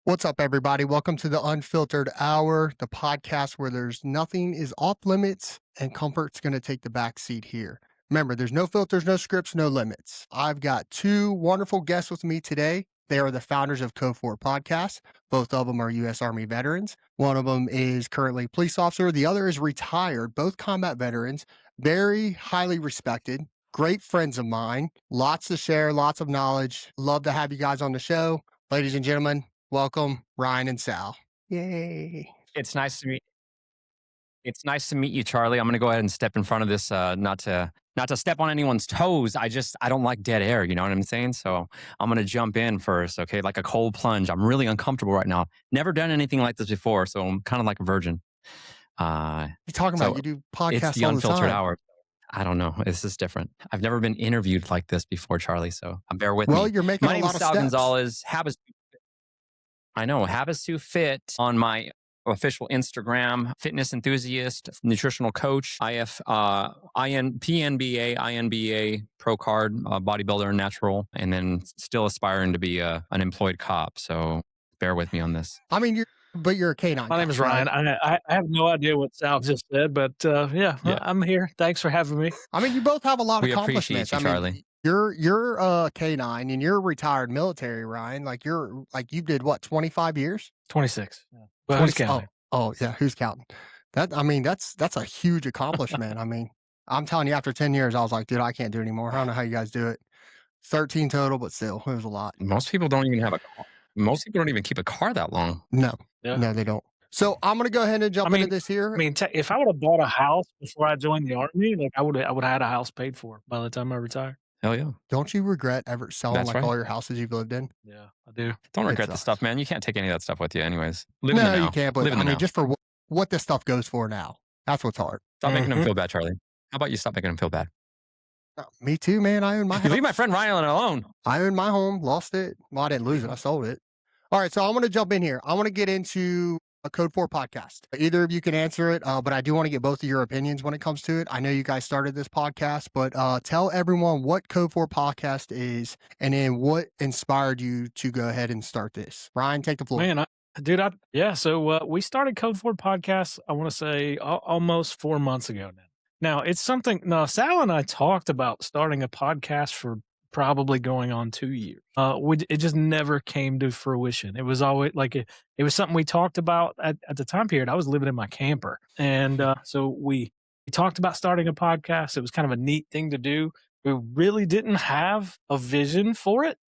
What's up, everybody? Welcome to the Unfiltered Hour, the podcast where there's nothing is off limits and comfort's going to take the back seat here. Remember, there's no filters, no scripts, no limits. I've got two wonderful guests with me today. They are the founders of Code4Podcast. Both of them are U.S. Army veterans. One of them is currently a police officer. The other is retired, both combat veterans, very highly respected, great friends of mine, lots to share, lots of knowledge. Love to have you guys on the show. Ladies and gentlemen, welcome, Ryan and Sal. Yay. It's nice to meet you, Charlie. I'm going to go ahead and step in front of this, not to step on anyone's toes. I don't like dead air. You know what I'm saying? So I'm going to jump in first. Okay. Like a cold plunge. I'm really uncomfortable right now. Never done anything like this before. So I'm kind of like a virgin. You're talking about, you do podcasts it's the all Unfiltered the time. Hour. I don't know. This is different. I've never been interviewed like this before, Charlie. So bear with me. Well, you're making My a name lot is of Sal steps. Gonzalez. Habits to Fit on my official Instagram, fitness enthusiast, nutritional coach, PNBA, INBA, pro card, bodybuilder, natural, and then still aspiring to be an employed cop. So bear with me on this. I mean, you're a canine. My name is Ryan. I have no idea what Sal just said, but yeah, I'm here. Thanks for having me. I mean, you both have a lot of We appreciate accomplishments. you, Charlie. You're a canine and you're retired military, Ryan. You did what, 25 years? 26. Yeah. Well, who's counting? Oh yeah, who's counting? That's a huge accomplishment. I mean, I'm telling you, after 10 years, I was like, dude, I can't do it anymore. I don't know how you guys do it. 13 total, but still, it was a lot. Most people don't even have a car. Most people don't even keep a car that long. No, they don't. So I'm going to go ahead and jump into this here. I mean, if I would have bought a house before I joined the Army, like I would have had a house paid for by the time I retire. Hell yeah. Don't you regret ever selling all your houses you've lived in? Yeah, I do. Don't regret the stuff, man. You can't take any of that stuff with you anyways. You can't, but I mean, just for what this stuff goes for now. That's what's hard. Stop making them feel bad, Charlie. How about you stop making them feel bad? Me too, man. I own my house. Leave my friend Ryan alone. I own my home, lost it. Well, I didn't lose it. I sold it. All right, so I'm going to jump in here. I want to get into a Code4 podcast. Either of you can answer it, but I do want to get both of your opinions when it comes to it. I know you guys started this podcast, but tell everyone what Code4 podcast is and then what inspired you to go ahead and start this. Ryan, take the floor. Man, so we started Code4 podcast, I want to say almost 4 months ago now. Now, it's something, Sal and I talked about starting a podcast for probably going on 2 years. It just never came to fruition. It was always like it was something we talked about at the time period. I was living in my camper. And so we talked about starting a podcast. It was kind of a neat thing to do. We really didn't have a vision for it.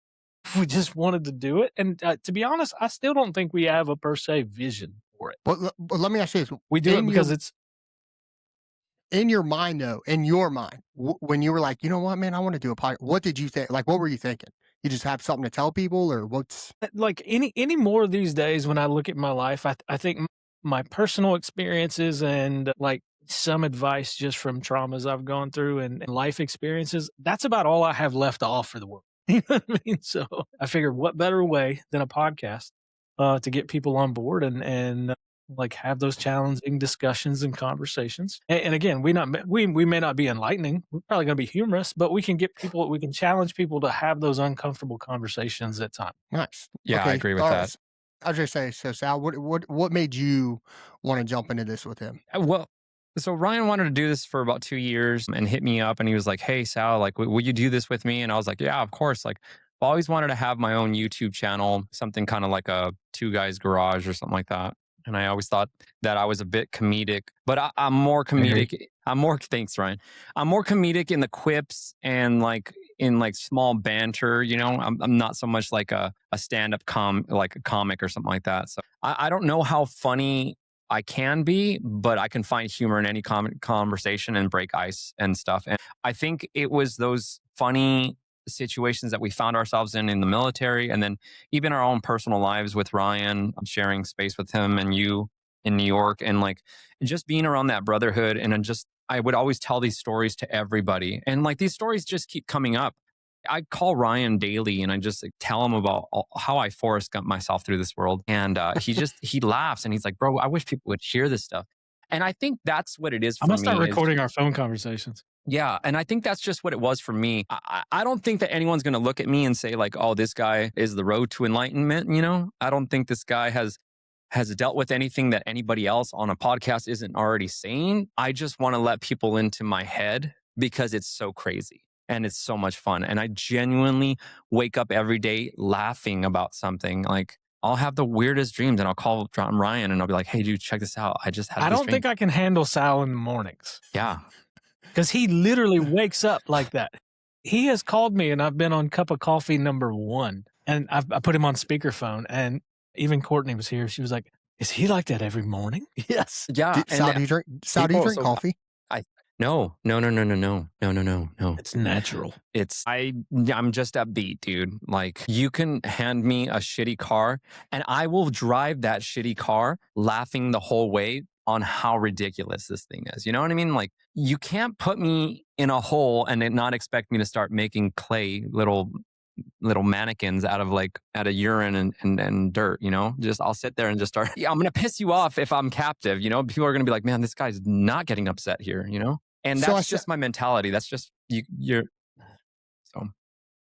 We just wanted to do it. And to be honest, I still don't think we have a per se vision for it. But let me ask you this. We do it because it's in your mind, though, when you were like, you know what, man, I want to do a podcast. What did you think? Like, what were you thinking? You just have something to tell people, or what's like any more of these days when I look at my life, I think my personal experiences and like some advice just from traumas I've gone through and life experiences, that's about all I have left to offer the world. You know what I mean? So I figured what better way than a podcast to get people on board and like have those challenging discussions and conversations. And again, we may not be enlightening. We're probably going to be humorous, but we can challenge people to have those uncomfortable conversations at times. Nice. Yeah, Okay. I agree with All that. right. I was just say, so Sal, what made you want to jump into this with him? Well, so Ryan wanted to do this for about 2 years and hit me up and he was like, hey, Sal, like, will you do this with me? And I was like, yeah, of course. Like, I've always wanted to have my own YouTube channel, something kind of like a Two Guys Garage or something like that. And I always thought that I was a bit comedic, but I'm more comedic. Thanks, Ryan. I'm more comedic in the quips and like in like small banter, you know, I'm not so much like a stand-up like a comic or something like that. So I don't know how funny I can be, but I can find humor in any conversation and break ice and stuff. And I think it was those funny situations that we found ourselves in the military, and then even our own personal lives with Ryan, sharing space with him and you in New York, and like just being around that brotherhood. And I would always tell these stories to everybody, and like these stories just keep coming up. I call Ryan daily and I just like, tell him about how I forced myself through this world, and he laughs and he's like, bro, I wish people would hear this stuff. And I think that's what it is for me. I'm gonna start recording our phone conversations. Yeah. And I think that's just what it was for me. I don't think that anyone's going to look at me and say like, oh, this guy is the road to enlightenment. You know, I don't think this guy has dealt with anything that anybody else on a podcast isn't already saying. I just want to let people into my head because it's so crazy and it's so much fun. And I genuinely wake up every day laughing about something. Like I'll have the weirdest dreams and I'll call Ryan and I'll be like, hey, dude, check this out. I just had I this don't dream. think I can handle Sal in the mornings. Yeah. Because he literally wakes up like that. He has called me and I've been on cup of coffee number 1 and I put him on speakerphone, and even Courtney was here. She was like, is he like that every morning? Yes. Yeah. Sal, do you drink coffee? No. It's natural. I'm just upbeat, dude. Like you can hand me a shitty car and I will drive that shitty car laughing the whole way on how ridiculous this thing is. You know what I mean? Like you can't put me in a hole and then not expect me to start making clay little mannequins out of urine and dirt, you know? Just I'll sit there and just start, I'm going to piss you off if I'm captive, you know? People are going to be like, man, this guy's not getting upset here, you know? And that's just my mentality. That's just you're so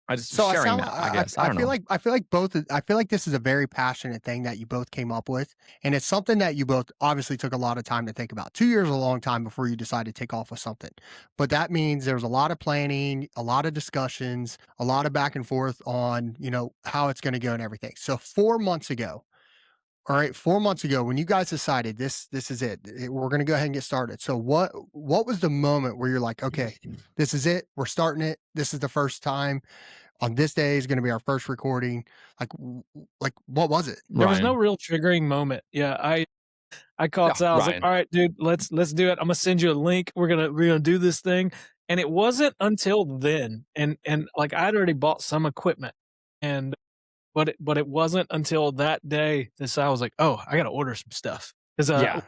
I just sharing that, I guess. I feel like this is a very passionate thing that you both came up with. And it's something that you both obviously took a lot of time to think about. 2 years is a long time before you decide to take off with something. But that means there's a lot of planning, a lot of discussions, a lot of back and forth on, you know, how it's going to go and everything. So 4 months ago, all right, 4 months ago, when you guys decided this is it, we're going to go ahead and get started. So what was the moment where you're like, okay, this is it, we're starting it, this is the first time, on this day is going to be our first recording? Like what was it? There was no real triggering moment. Yeah, I called Sal. I was like, all right, dude, let's do it. I'm gonna send you a link. We're gonna do this thing. And it wasn't until then, and like I'd already bought some equipment, and but it wasn't until that day that Sal was like, oh, I gotta order some stuff. Because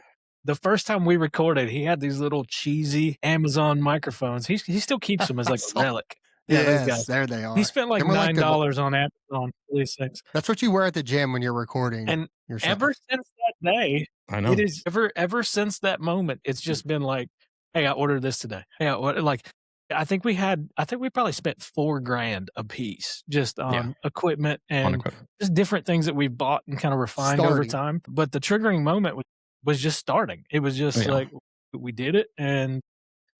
the first time we recorded, he had these little cheesy Amazon microphones. He still keeps them as like a relic. Yes, there they are. He spent like $9 on Amazon for these things. That's what you wear at the gym when you're recording. And yourself. Ever since that day, I know. It is ever since that moment, it's just been like, hey, I ordered this today. Hey, I think we probably spent $4,000 a piece just on equipment and just different things that we've bought and kind of refined over time. But the triggering moment was just starting. It was just like, we did it. And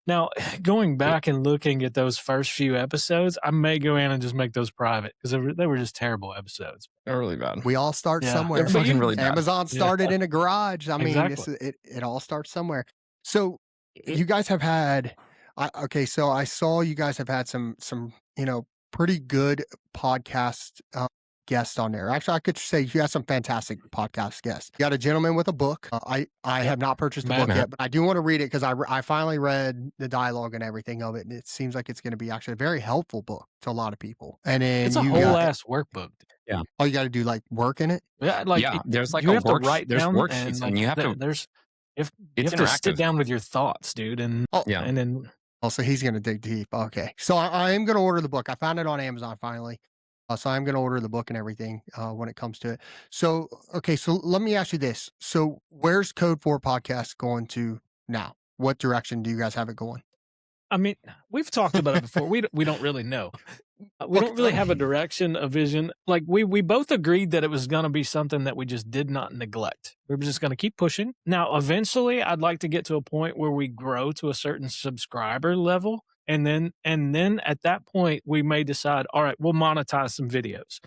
now, going back and looking at those first few episodes, I may go in and just make those private because they were just terrible episodes. They're really bad. We all start somewhere. They're fucking really bad. Amazon started in a garage. I mean, it all starts somewhere. So you guys have had, so I saw you guys have had some pretty good podcast guests on there. Actually, I could say you have some fantastic podcast guests. You got a gentleman with a book. I have not purchased the book yet, but I do want to read it because I finally read the dialogue and everything of it, and it seems like it's going to be actually a very helpful book to a lot of people. And then it's a whole ass workbook. Yeah. Oh, you got to do like work in it. Yeah, there's like you have to write down worksheets, and you have to. You have to sit down with your thoughts, dude, and then. So he's going to dig deep. Okay, so I am going to order the book. I found it on Amazon finally. So I'm going to order the book and everything when it comes to it. So, okay, so let me ask you this. So where's Code4 Podcast going to now? What direction do you guys have it going? I mean, we've talked about it before. We don't really know. We don't really have a direction, a vision. Like we both agreed that it was going to be something that we just did not neglect. We were just going to keep pushing. Now, eventually, I'd like to get to a point where we grow to a certain subscriber level. And then at that point, we may decide, all right, we'll monetize some videos.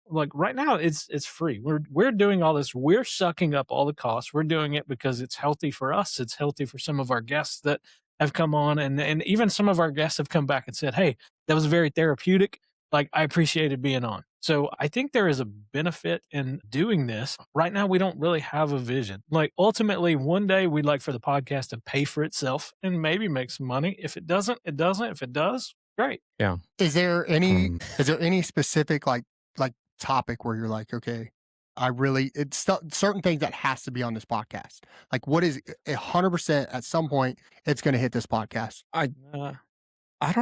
Like right now, it's free. We're doing all this. We're sucking up all the costs. We're doing it because it's healthy for us. It's healthy for some of our guests that have come on. And even some of our guests have come back and said, hey, that was very therapeutic. Like I appreciated being on. So I think there is a benefit in doing this. Right now, we don't really have a vision. Like ultimately, one day we'd like for the podcast to pay for itself and maybe make some money. If it doesn't, it doesn't. If it does, great. Yeah. Is there any specific like topic where you're like, okay, it's certain things that has to be on this podcast? Like what is 100% at some point it's going to hit this podcast? I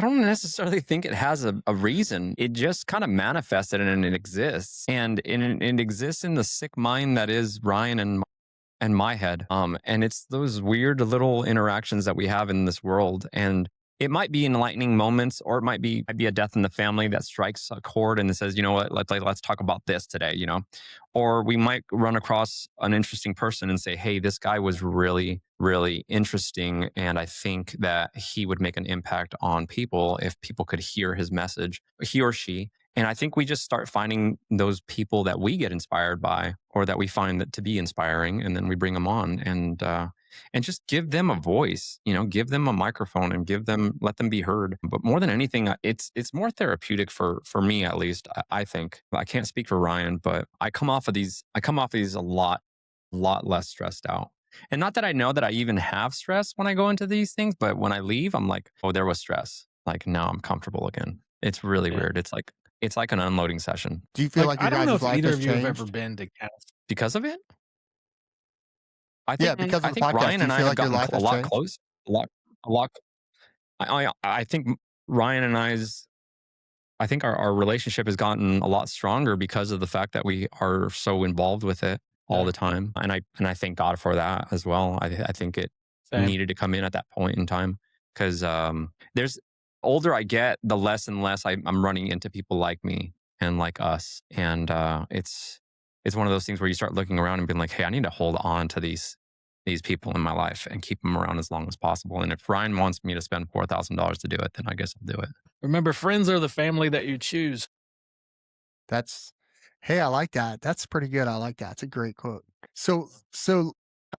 don't necessarily think it has a reason. It just kind of manifested and it exists. And it exists in the sick mind that is Ryan and and my head. And it's those weird little interactions that we have in this world. And it might be enlightening moments, or it might be a death in the family that strikes a chord and it says, you know what, let's talk about this today, you know. Or we might run across an interesting person and say, hey, this guy was really, really interesting, and I think that he would make an impact on people if people could hear his message, he or she. And I think we just start finding those people that we get inspired by, or that we find that to be inspiring, and then we bring them on and just give them a voice, you know, give them a microphone and let them be heard. But more than anything, it's more therapeutic for me, at least. I think. I can't speak for Ryan, but I come off of these a lot less stressed out. And not that I know that I even have stress when I go into these things, but when I leave, I'm like, oh, there was stress. Like, now I'm comfortable again. It's really weird. It's like an unloading session. Do you feel like your I don't know guys' if life either has of you have changed? ever been to Cast. Because of it? Yeah, because I of the think podcast, Ryan do you and I feel have like your gotten life a has lot changed? close. A lot. I think Ryan and I think our relationship has gotten a lot stronger because of the fact that we are so involved with it all the time. And I thank God for that as well. I think it Same. needed to come in at that point in time, because there's older I get, the less and less I'm running into people like me and like us. And it's one of those things where you start looking around and being like, hey, I need to hold on to these people in my life and keep them around as long as possible. And if Ryan wants me to spend $4,000 to do it, then I guess I'll do it. Remember, friends are the family that you choose. Hey, I like that. That's pretty good. I like that. It's a great quote. So,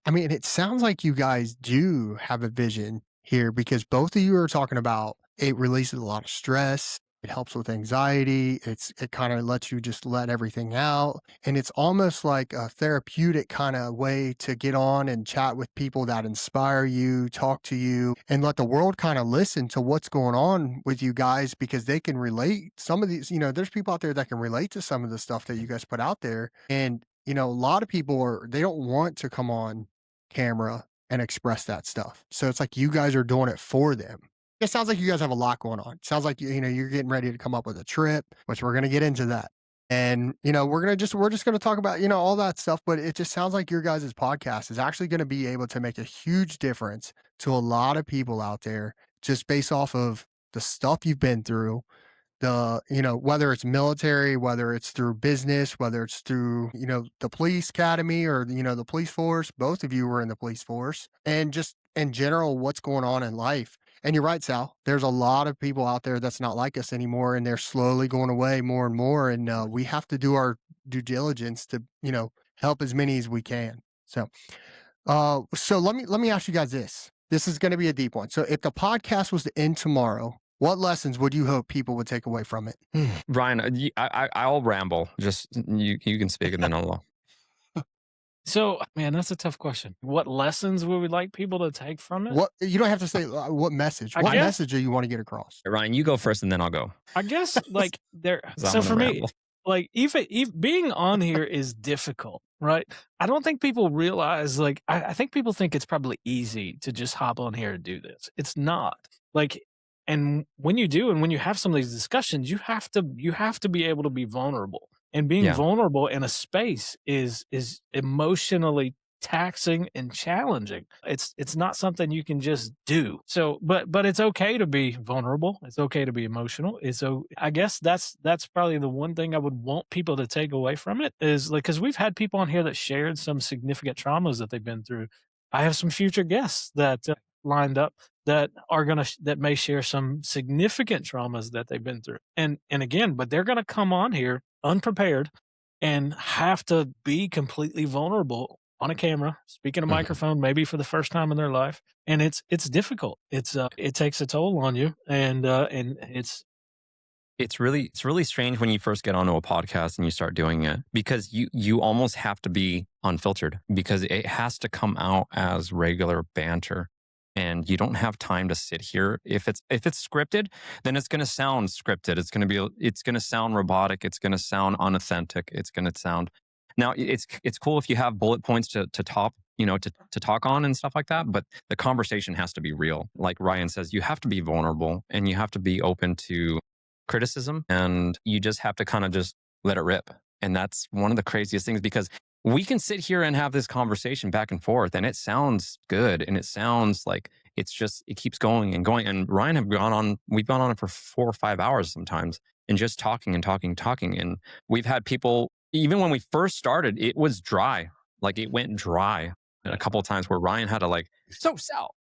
I mean, it sounds like you guys do have a vision here, because both of you are talking about it releases a lot of stress. It helps with anxiety. It kind of lets you just let everything out. And it's almost like a therapeutic kind of way to get on and chat with people that inspire you, talk to you, and let the world kind of listen to what's going on with you guys, because they can relate. Some of these, there's people out there that can relate to some of the stuff that you guys put out there. And, a lot of people they don't want to come on camera and express that stuff. So it's like you guys are doing it for them. It sounds like you guys have a lot going on. It sounds like you're getting ready to come up with a trip, which we're going to get into that. And we're just going to talk about all that stuff, but it just sounds like your guys' podcast is actually going to be able to make a huge difference to a lot of people out there, just based off of the stuff you've been through, whether it's military, whether it's through business, whether it's through, the police academy or, the police force. Both of you were in the police force, and just in general, what's going on in life. And you're right, Sal, there's a lot of people out there that's not like us anymore, and they're slowly going away more and more. And we have to do our due diligence to, help as many as we can. So let me ask you guys this. This is going to be a deep one. So if the podcast was to end tomorrow, what lessons would you hope people would take away from it? Ryan, I'll ramble. Just you can speak, and then I'll. So, man, that's a tough question. What lessons would we like people to take from it? What you don't have to say what message. What message do you want to get across? Ryan, you go first, and then I'll go. I guess like there. So I'm So gonna for me, ramble. like even being on here is difficult, right? I don't think people realize. Like I think people think it's probably easy to just hop on here and do this. It's not. Like, and when you do, and when you have some of these discussions, you have to be able to be vulnerable. And being Yeah. vulnerable in a space is emotionally taxing and challenging. It's not something you can just do. So, but it's okay to be vulnerable. It's okay to be emotional. I guess that's probably the one thing I would want people to take away from it is like, because we've had people on here that shared some significant traumas that they've been through. I have some future guests that lined up that are that may share some significant traumas that they've been through. And again, but they're gonna come on here unprepared and have to be completely vulnerable on a camera, speaking a microphone, maybe for the first time in their life. And it's difficult. It takes a toll on you, and It's really strange when you first get onto a podcast and you start doing it, because you almost have to be unfiltered, because it has to come out as regular banter. And you don't have time to sit here. If it's scripted, then it's going to sound scripted. It's going to sound robotic. It's going to sound unauthentic. It's going to sound. Now it's cool if you have bullet points to talk on and stuff like that. But the conversation has to be real. Like Ryan says, you have to be vulnerable and you have to be open to criticism, and you just have to kind of just let it rip. And that's one of the craziest things, because we can sit here and have this conversation back and forth, and it sounds good, and it sounds like it keeps going and going. And Ryan we've gone on for 4 or 5 hours sometimes, and just talking and talking. And we've had people, even when we first started, it was dry. Like it went dry a couple of times where Ryan had to like, so Sal,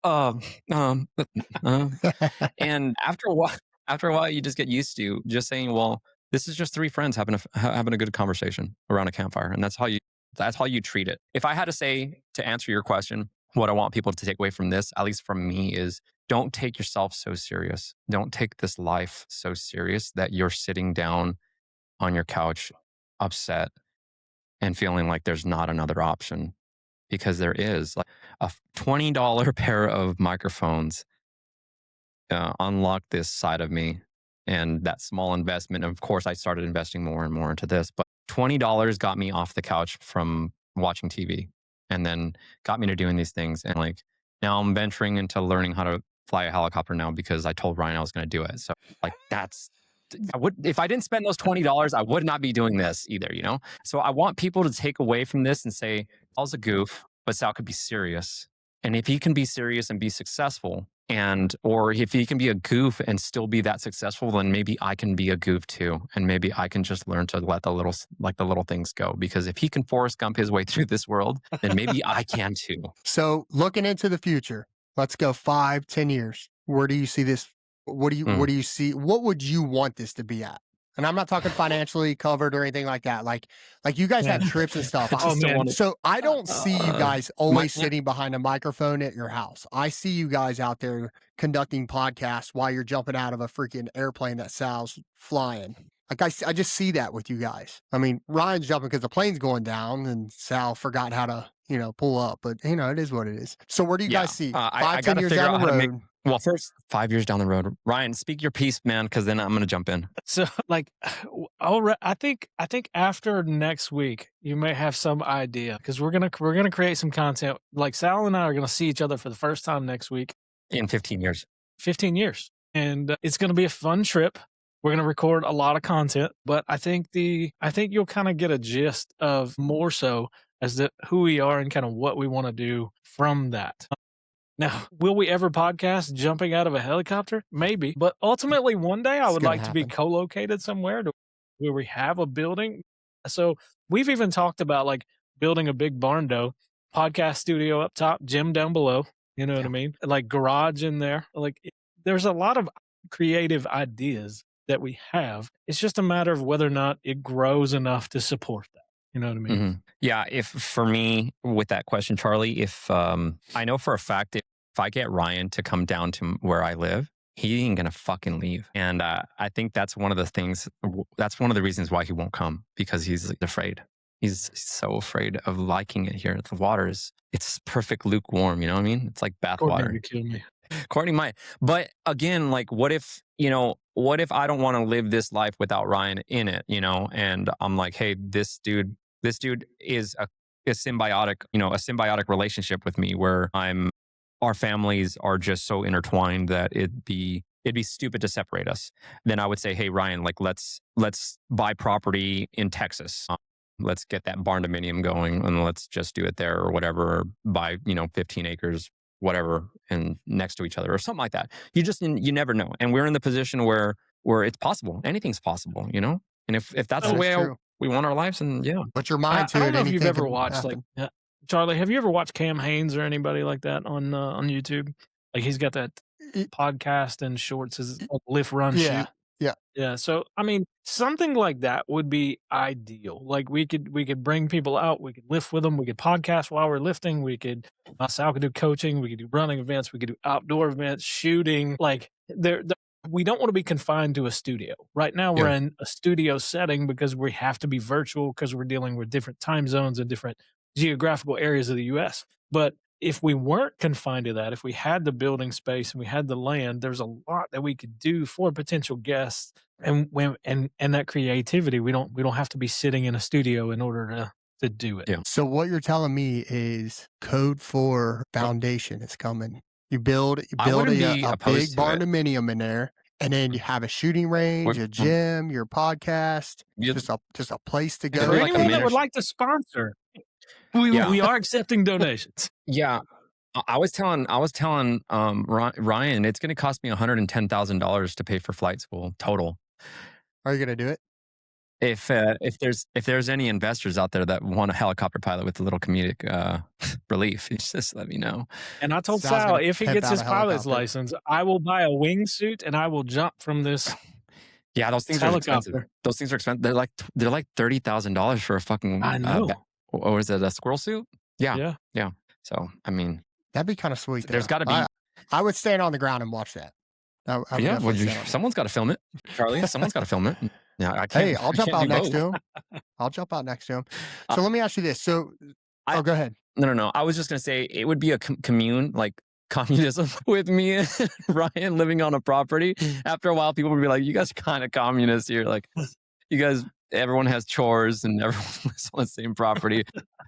and after a while, you just get used to just saying, well, this is just 3 friends having a good conversation around a campfire. And that's how you treat it. If I had to say, to answer your question, what I want people to take away from this, at least from me, is don't take yourself so serious. Don't take this life so serious that you're sitting down on your couch upset and feeling like there's not another option, because there is. Like a $20 pair of microphones unlocked this side of me, and that small investment. Of course, I started investing more and more into this, but $20 got me off the couch from watching TV, and then got me to doing these things. And like now I'm venturing into learning how to fly a helicopter now because I told Ryan I was going to do it. So like if I didn't spend those $20, I would not be doing this either, you know? So I want people to take away from this and say, Sal's a goof, but Sal could be serious. And if he can be serious and be successful, or if he can be a goof and still be that successful, then maybe I can be a goof too. And maybe I can just learn to let the little things go. Because if he can Forrest Gump his way through this world, then maybe I can too. So looking into the future, let's go 5, 10 years. Where do you see this? What do you see? What would you want this to be at? And I'm not talking financially covered or anything like that. Like you guys have trips and stuff. So I don't see you guys always sitting behind a microphone at your house. I see you guys out there conducting podcasts while you're jumping out of a freaking airplane that Sal's flying. Like I just see that with you guys. I mean, Ryan's jumping because the plane's going down and Sal forgot how to, pull up, but it is what it is. So where do you guys see 5, 10 years down the road? Well, first 5 years down the road, Ryan, speak your piece, man, because then I'm going to jump in. So, like, I think after next week, you may have some idea, because we're gonna create some content. Like Sal and I are gonna see each other for the first time next week in 15 years. 15 years, and it's gonna be a fun trip. We're gonna record a lot of content, but I think you'll kind of get a gist of more so as to who we are and kind of what we want to do from that. Now, will we ever podcast jumping out of a helicopter? Maybe. But ultimately, one day I would like to be co-located somewhere where we have a building. So we've even talked about like building a big barn dough, podcast studio up top, gym down below. You know what I mean? Like garage in there. Like there's a lot of creative ideas that we have. It's just a matter of whether or not it grows enough to support that. You know what I mean? Mm-hmm. Yeah. If for me with that question, Charlie, if I know for a fact if I get Ryan to come down to where I live, he ain't gonna fucking leave. And I think that's one of the things. That's one of the reasons why he won't come, because he's afraid. He's so afraid of liking it here. The water's it's perfect lukewarm. You know what I mean? It's like bath water. Kill me. Courtney might. But again, like what if I don't want to live this life without Ryan in it, and I'm like, hey, this dude is a symbiotic relationship with me where our families are just so intertwined that it'd be stupid to separate us. Then I would say, hey, Ryan, like let's buy property in Texas. Let's get that barn dominium going and let's just do it there or whatever, or buy, 15 acres, whatever, and next to each other or something like that. You never know. And we're in the position where it's possible. Anything's possible, And if that's the way we want our lives, and yeah. Put your mind to it. I don't know if you've ever watched Charlie, have you ever watched Cam Haines or anybody like that on YouTube? Like he's got that podcast and shorts, is lift, run, shoot. Yeah. So I mean, something like that would be ideal. Like we could bring people out, we could lift with them, we could podcast while we're lifting, Sal could do coaching, we could do running events, we could do outdoor events, shooting. Like we don't want to be confined to a studio. Right now we're in a studio setting because we have to be virtual because we're dealing with different time zones and different geographical areas of the US. But if we weren't confined to that, if we had the building space and we had the land, there's a lot that we could do for potential guests, and that creativity. We don't have to be sitting in a studio in order to do it. Yeah. So what you're telling me is Code4 Foundation is coming. You build a big barn dominium in there, and then you have a shooting range, a gym, your podcast, just a place to go. For anyone that would like to sponsor, Yeah. We are accepting donations. Yeah. I was telling Ryan, it's going to cost me $110,000 to pay for flight school total. Are you going to do it? If there's any investors out there that want a helicopter pilot with a little comedic relief, just let me know. And I told Sal's Sal, gonna if he pimp gets out his a pilot's helicopter. license, I will buy a wingsuit and I will jump from this Yeah, those things are expensive. helicopter. Those things are expensive. They're like $30,000 for a fucking I know. or is it a squirrel suit? Yeah. Yeah. So I mean, That'd be kind of sweet. there's though. got to be. I would stand on the ground and watch that. I would Yeah, definitely stand on someone's got to film it, Charlie. Someone's got to film it. Yeah, I can't. Hey, I'll I jump can't out do next both. to him. I'll jump out next to him. Uh, So let me ask you this. So, I- go ahead. No. I was just gonna say it would be a commune, like communism, with me and Ryan living on a property. After a while, people would be like, "You guys are kind of communists here. Like, you guys, everyone has chores and everyone lives on the same property.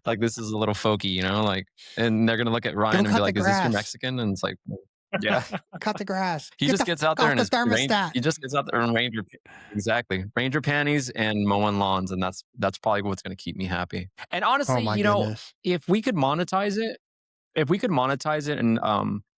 Like, this is a little folky, you know? Like, and they're gonna look at Ryan Don't and cut be like, the "Is this your grass. Mexican?" And it's like, yeah. Cut the grass. He Get just the gets out fuck there in off his the thermostat. he just gets out there in Ranger panties and mowing lawns, and that's probably what's going to keep me happy. And honestly, Oh my you know, goodness. if we could monetize it,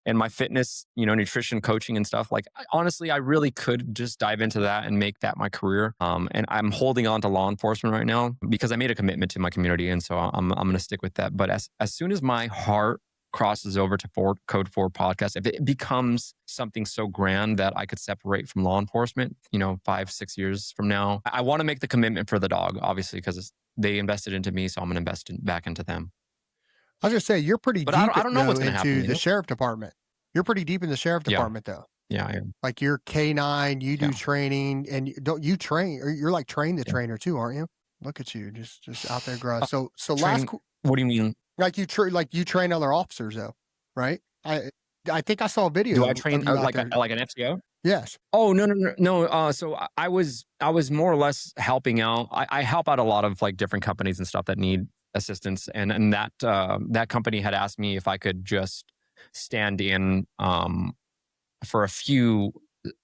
and my fitness, you know, nutrition coaching and stuff, like honestly, I really could just dive into that and make that my career. And I'm holding on to law enforcement right now because I made a commitment to my community, and so I'm going to stick with that. But as soon as my heart crosses over to Code4 podcast, if it becomes something so grand that I could separate from law enforcement, you know, 5-6 years from now, I want to make the commitment for the dog, obviously, because they invested into me, so I'm going to invest back into them. I was just say you're pretty But deep I don't know what's gonna into happen, you the know? sheriff department. You're pretty deep in the sheriff Yeah. department though. Yeah, I am. Like you're K9, you do Yeah. training, and don't you train? Or you're like train the Yeah. trainer too, aren't you? Look at you, just out there growing. So Train- what do you mean? like you train other officers though, right? I think I saw a video. Do I of train you out like there. an FCO? Yes. Oh no. So I was more or less helping out. I help out a lot of like different companies and stuff that need assistance, and that company had asked me if I could just stand in for a few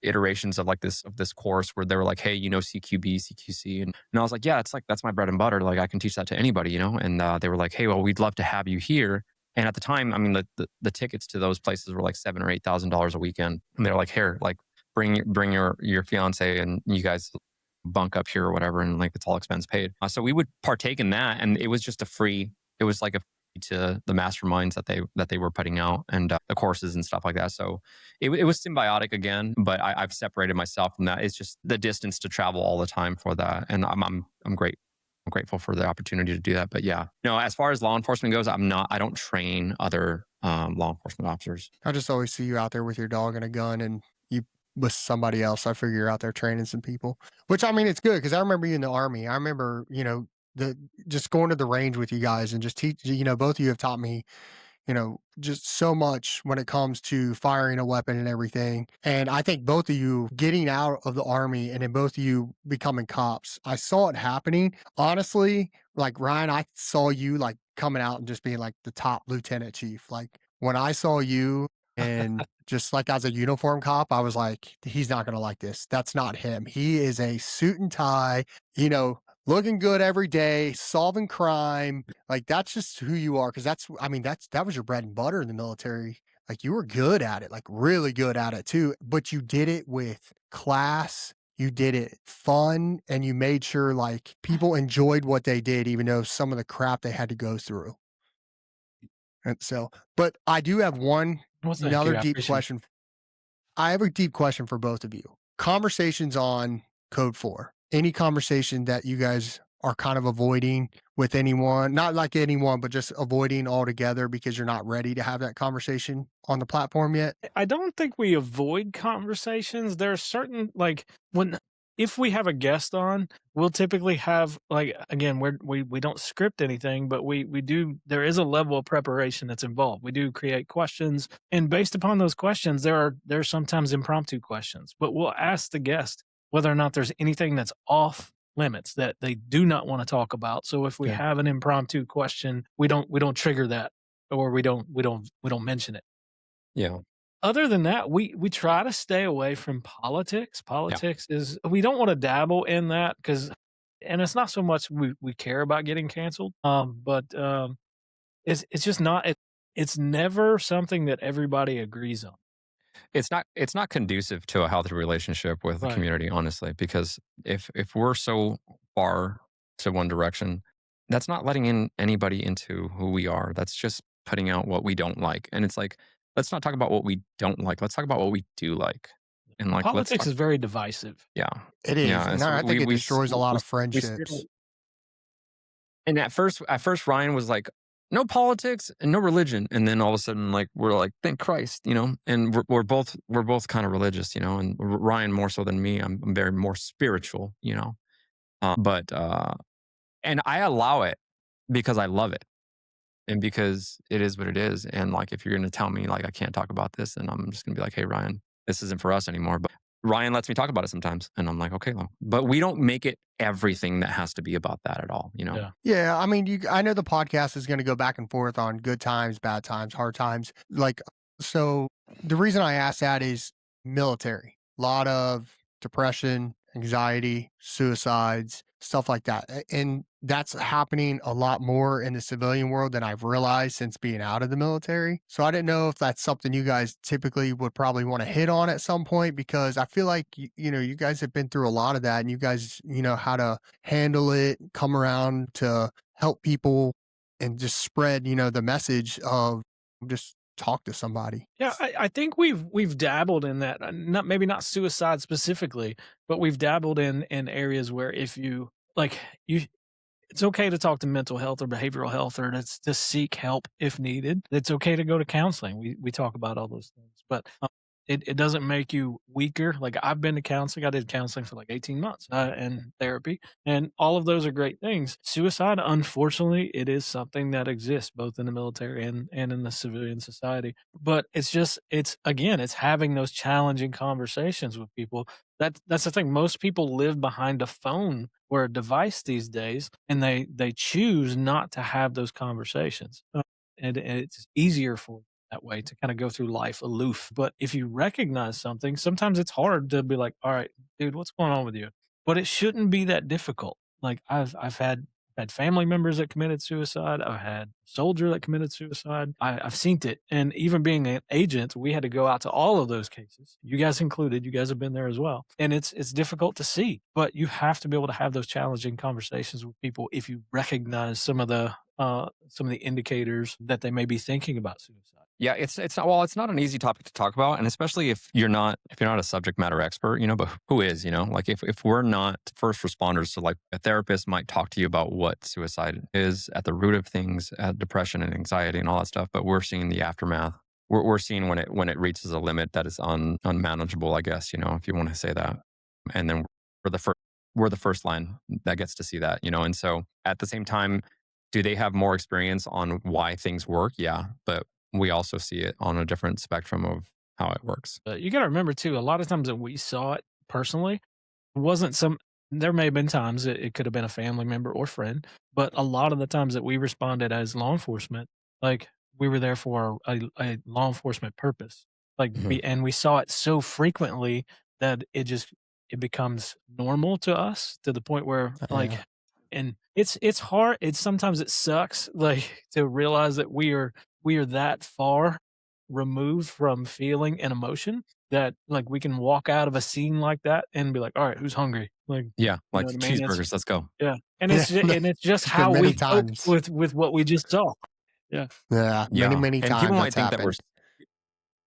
iterations of this course where they were like, hey, you know, CQB, CQC, and I was like, yeah, that's my bread and butter. Like I can teach that to anybody, you know. And they were like, hey, well, we'd love to have you here. And at the time, I mean, the tickets to those places were like $7,000 or $8,000 a weekend. And they're like, here, like bring your fiance and you guys bunk up here or whatever, and like it's all expense paid. So we would partake in that, and it was just it was like a free to the masterminds that they were putting out, and the courses and stuff like that. So it was symbiotic again, but I've separated myself from that. It's just the distance to travel all the time for that, and I'm grateful for the opportunity to do that. But yeah, no, as far as law enforcement goes, I don't train other law enforcement officers. I just always see you out there with your dog and a gun, and you with somebody else. I figure you're out there training some people, which I mean, it's good because I remember you in the Army. I remember, you know, just going to the range with you guys and just teach. You know, both of you have taught me, you know, just so much when it comes to firing a weapon and everything. And I think both of you getting out of the Army and then both of you becoming cops, I saw it happening. Honestly, like Ryan, I saw you like coming out and just being like the top lieutenant chief. Like when I saw you and just like as a uniform cop, I was like, he's not going to like this. That's not him. He is a suit and tie, you know, looking good every day, solving crime. Like that's just who you are. Cause that was your bread and butter in the military. Like you were good at it, like really good at it too, but you did it with class. You did it fun, and you made sure like people enjoyed what they did, even though some of the crap they had to go through. And so, but I do have another deep question. I have a deep question for both of you. Conversations on Code4. Any conversation that you guys are kind of avoiding with anyone, not like anyone, but just avoiding altogether because you're not ready to have that conversation on the platform yet? I don't think we avoid conversations. There are certain, like if we have a guest on, we'll typically have, like, again, we don't script anything, but we do, there is a level of preparation that's involved. We do create questions, and based upon those questions, there are sometimes impromptu questions, but we'll ask the guest whether or not there's anything that's off limits that they do not want to talk about. So if we have an impromptu question, we don't trigger that, or we don't mention it. Yeah. Other than that, we try to stay away from politics. Politics is, we don't want to dabble in that because And it's not so much we care about getting canceled, but it's just not. It's never something that everybody agrees on. It's not conducive to a healthy relationship with the Right. community, honestly, because if we're so far to one direction, that's not letting in anybody into who we are. That's just putting out what we don't like. And it's like, let's not talk about what we don't like. Let's talk about what we do like. And like, let's Politics talk. is very divisive. Yeah. It is. Yeah. And And so I think it we, destroys a lot of we steered friendships. and at first, Ryan was like, "No politics and no religion," and then all of a sudden, like we're like, "Thank Christ," you know. And we're both kind of religious, you know. And Ryan more so than me. I'm very more spiritual, you know. But and I allow it because I love it and because it is what it is. And like, if you're going to tell me like I can't talk about this, then I'm just going to be like, "Hey, Ryan, this isn't for us anymore." But Ryan lets me talk about it sometimes, and I'm like, "Okay, well," but we don't make it everything that has to be about that at all, you know. Yeah. Yeah, I mean, I know the podcast is going to go back and forth on good times, bad times, hard times. Like, so the reason I ask that is military. A lot of depression, anxiety, suicides, stuff like that. And that's happening a lot more in the civilian world than I've realized since being out of the military. So I didn't know if that's something you guys typically would probably want to hit on at some point, because I feel like, you know, you guys have been through a lot of that, and you guys, you know, how to handle it, come around to help people and just spread, you know, the message of just talk to somebody. Yeah, I think we've dabbled in that. Not maybe not suicide specifically, but we've dabbled in areas where if you like you it's okay to talk to mental health or behavioral health or to seek help if needed. It's okay to go to counseling. We talk about all those things, but it doesn't make you weaker. Like I've been to counseling. I did counseling for like 18 months and therapy, and all of those are great things. Suicide, unfortunately, it is something that exists both in the military and in the civilian society. But it's again, it's having those challenging conversations with people. That's the thing. Most people live behind a phone or a device these days, and they choose not to have those conversations. And it's easier for them that way to kind of go through life aloof. But if you recognize something, sometimes it's hard to be like, all right, dude, what's going on with you? But it shouldn't be that difficult. Like I've had family members that committed suicide. I've had a soldier that committed suicide. I've seen it. And even being an agent, we had to go out to all of those cases. You guys included. You guys have been there as well. And it's difficult to see, but you have to be able to have those challenging conversations with people if you recognize some of the indicators that they may be thinking about suicide. Yeah, it's not, well, it's not an easy topic to talk about, and especially if you're not a subject matter expert, you know. But who is, you know? Like if we're not first responders, so like a therapist might talk to you about what suicide is at the root of things, depression and anxiety and all that stuff. But we're seeing the aftermath. We're seeing when it reaches a limit that is unmanageable, I guess, you know, if you want to say that. And then we're the first line that gets to see that, you know. And so at the same time, do they have more experience on why things work? Yeah, but we also see it on a different spectrum of how it works. You got to remember too, a lot of times that we saw it personally, it wasn't some, there may have been times it could have been a family member or friend, but a lot of the times that we responded as law enforcement, like we were there for a law enforcement purpose. Like, and we saw it so frequently that it becomes normal to us to the point where like, and it's hard. It's sometimes it sucks like to realize that we are that far removed from feeling and emotion that like we can walk out of a scene like that and be like, all right, who's hungry? Like, Yeah, you like know what I mean? cheeseburgers. Let's go. Yeah. And it's just It's been how many we cope times. with what we just saw. Yeah. Yeah, Yeah, many and times people might that's think that happened.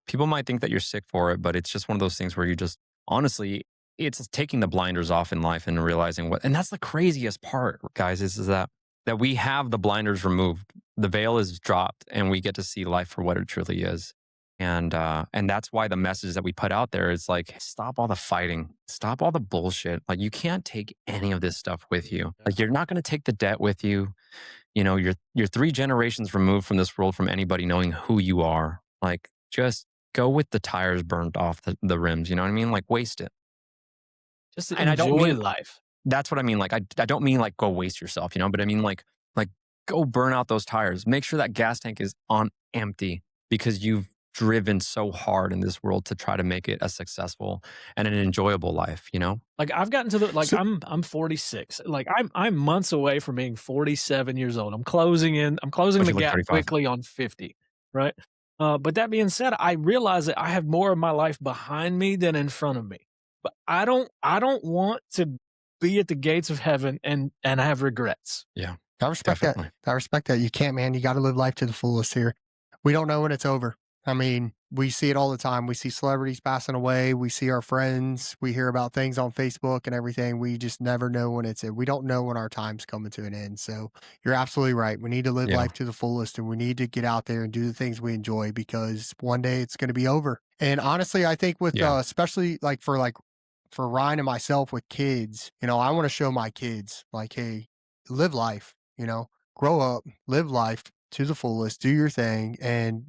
people might think that you're sick for it, but it's just one of those things where you just honestly, it's taking the blinders off in life and realizing what, and that's the craziest part, guys, is that we have the blinders removed, the veil is dropped, and we get to see life for what it truly is. And that's why the message that we put out there is like, stop all the fighting, stop all the bullshit. Like you can't take any of this stuff with you. Like you're not going to take the debt with you. You know, you're 3 generations removed from this world from anybody knowing who you are. Like just go with the tires burnt off the rims. You know what I mean? Like waste it. Just And I don't enjoy mean life. That's what I mean. Like I don't mean like go waste yourself, you know, but I mean like go burn out those tires. Make sure that gas tank is on empty because you've driven so hard in this world to try to make it a successful and an enjoyable life, you know? Like I've gotten to the like So, I'm 46. Like I'm months away from being 47 years old. I'm closing But the you look gap 35. quickly on 50, right? But that being said, I realize that I have more of my life behind me than in front of me. But I don't want to be at the gates of heaven and have regrets. Yeah, I respect that. definitely. I respect that. You can't, man. You got to live life to the fullest here. We don't know when it's over. I mean, we see it all the time. We see celebrities passing away. We see our friends. We hear about things on Facebook and everything. We just never know when we don't know when our time's coming to an end. So you're absolutely right. We need to live Yeah. life to the fullest and we need to get out there and do the things we enjoy because one day it's going to be over. And honestly, I think with, Yeah. especially for Ryan and myself with kids, I want to show my kids like, hey, live life, grow up, live life to the fullest, do your thing, and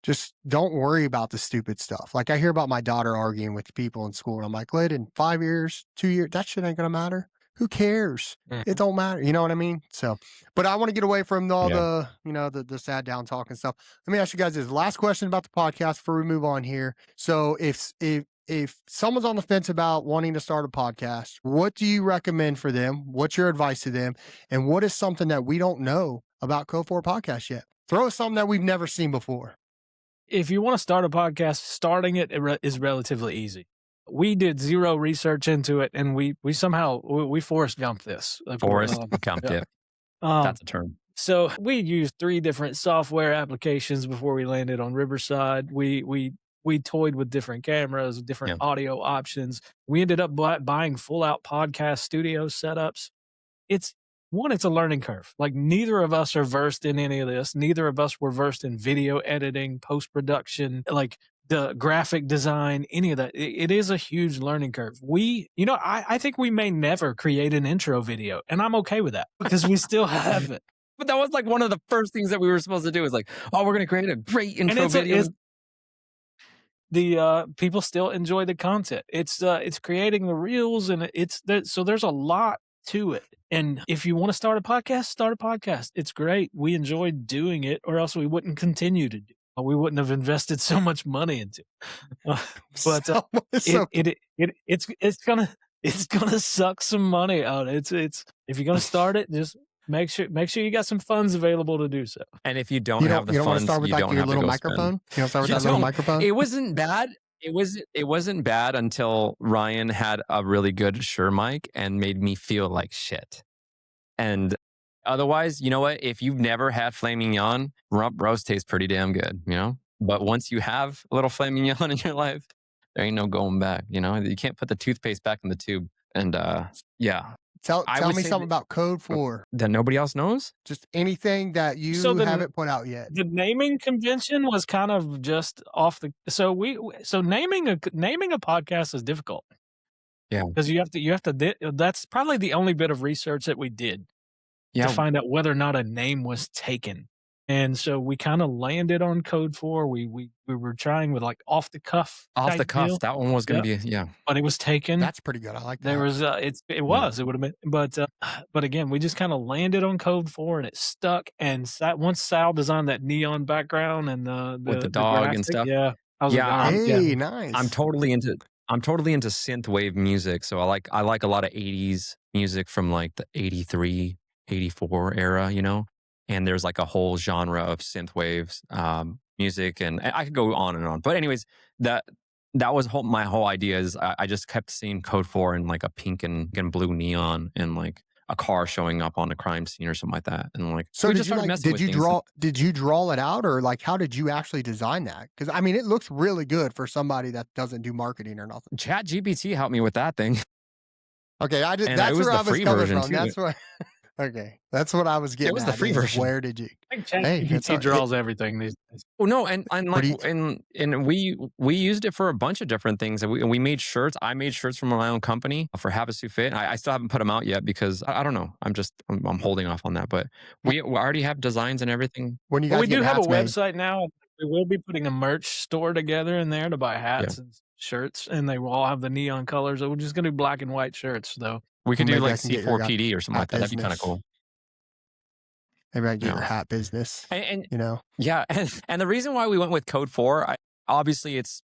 just don't worry about the stupid stuff. Like I hear about my daughter arguing with people in school, and I'm like, "Lid, in 5 years, 2 years, that shit ain't gonna matter. Who cares? It Mhm. don't matter." You know what I mean? So, but I want to get away from all Yeah. the sad down talk and stuff. Let me ask you guys this last question about the podcast before we move on here. So, if someone's on the fence about wanting to start a podcast, what do you recommend for them? What's your advice to them? And what is something that we don't know about Code4 Podcast yet? Throw us something that we've never seen before. If you want to start a podcast, starting it is relatively easy. We did zero research into it, and we somehow we Forrest Gump this. Like, Forrest Gump yeah. dip. Um, That's a term. So we used 3 different software applications before we landed on Riverside. We toyed with different cameras, different Yeah. audio options. We ended up buying full out podcast studio setups. It's a learning curve. Like neither of us are versed in any of this. Neither of us were versed in video editing, post production, like the graphic design, any of that. It is a huge learning curve. I think we may never create an intro video, and I'm okay with that because we still have it. But that was like one of the first things that we were supposed to do is like, oh, we're going to create a great intro video. The people still enjoy the content. It's creating the reels, and so there's a lot to it. And if you want to start a podcast, start a podcast. It's great. We enjoyed doing it, or else we wouldn't continue to do. We wouldn't have invested so much money into it. But it's gonna suck some money out. It's if you're gonna start it, just make sure you got some funds available to do so. And if you don't have the you don't want to funds, start with you like don't your have to little go microphone. spend. You don't start with You that little don't. microphone. It wasn't bad. It wasn't bad until Ryan had a really good Shure mic and made me feel like shit. And otherwise, you know what? If you've never had filet mignon, rump roast tastes pretty damn good, But once you have a little filet mignon in your life, there ain't no going back, You can't put the toothpaste back in the tube. And yeah. Tell I me would say something about Code4. that nobody else knows. Just anything that you So haven't put out yet. the naming convention was kind of just off the. So naming a podcast is difficult. Yeah. Because you have to. That's probably the only bit of research that we did Yeah. to find out whether or not a name was taken. And so we kind of landed on Code4. We were trying with like off the cuff. Off the type cuff. deal, That one was going to be, but it was taken. That's pretty good. I like that. There was it would have been, but again, we just kind of landed on Code4 and it stuck. And once Sal designed that neon background and with the dog and graphic, stuff. yeah, I was like, Hey, nice. I'm totally into synth wave music. So I like a lot of 80s music from like the 83, 84 era, And there's like a whole genre of synth waves music, and I could go on and on. But anyways, that was my whole idea is I just kept seeing Code4 in like a pink and blue neon and like a car showing up on a crime scene or something like that. And like, so we did just you started messing with things. did you draw it out, or like how did you actually design that? Because I mean, it looks really good for somebody that doesn't do marketing or nothing. Chat GPT helped me with that thing. Okay, And that's it was where the I was free coming version from. too. That's what. Okay, that's what I was getting. It was the at free is version. Where did you? I think Hey, ChatGPT draws everything these days. Oh no, and like What do and we used it for a bunch of different things. And we made shirts. I made shirts for my own company for Havasu Fit. I still haven't put them out yet because I don't know. I'm holding off on that. But we already have designs and everything. When you Well, guys we do get have a hats made? website now. We will be putting a merch store together in there to buy hats and shirts, and they will all have the neon colors. We're just gonna do black and white shirts, though. We could Well, do maybe I like can get your C4 PD or something hat like that. That'd be kind of business. cool. Maybe I get You your know. hat business, And you know? yeah, and the reason why we went with Code4, obviously it's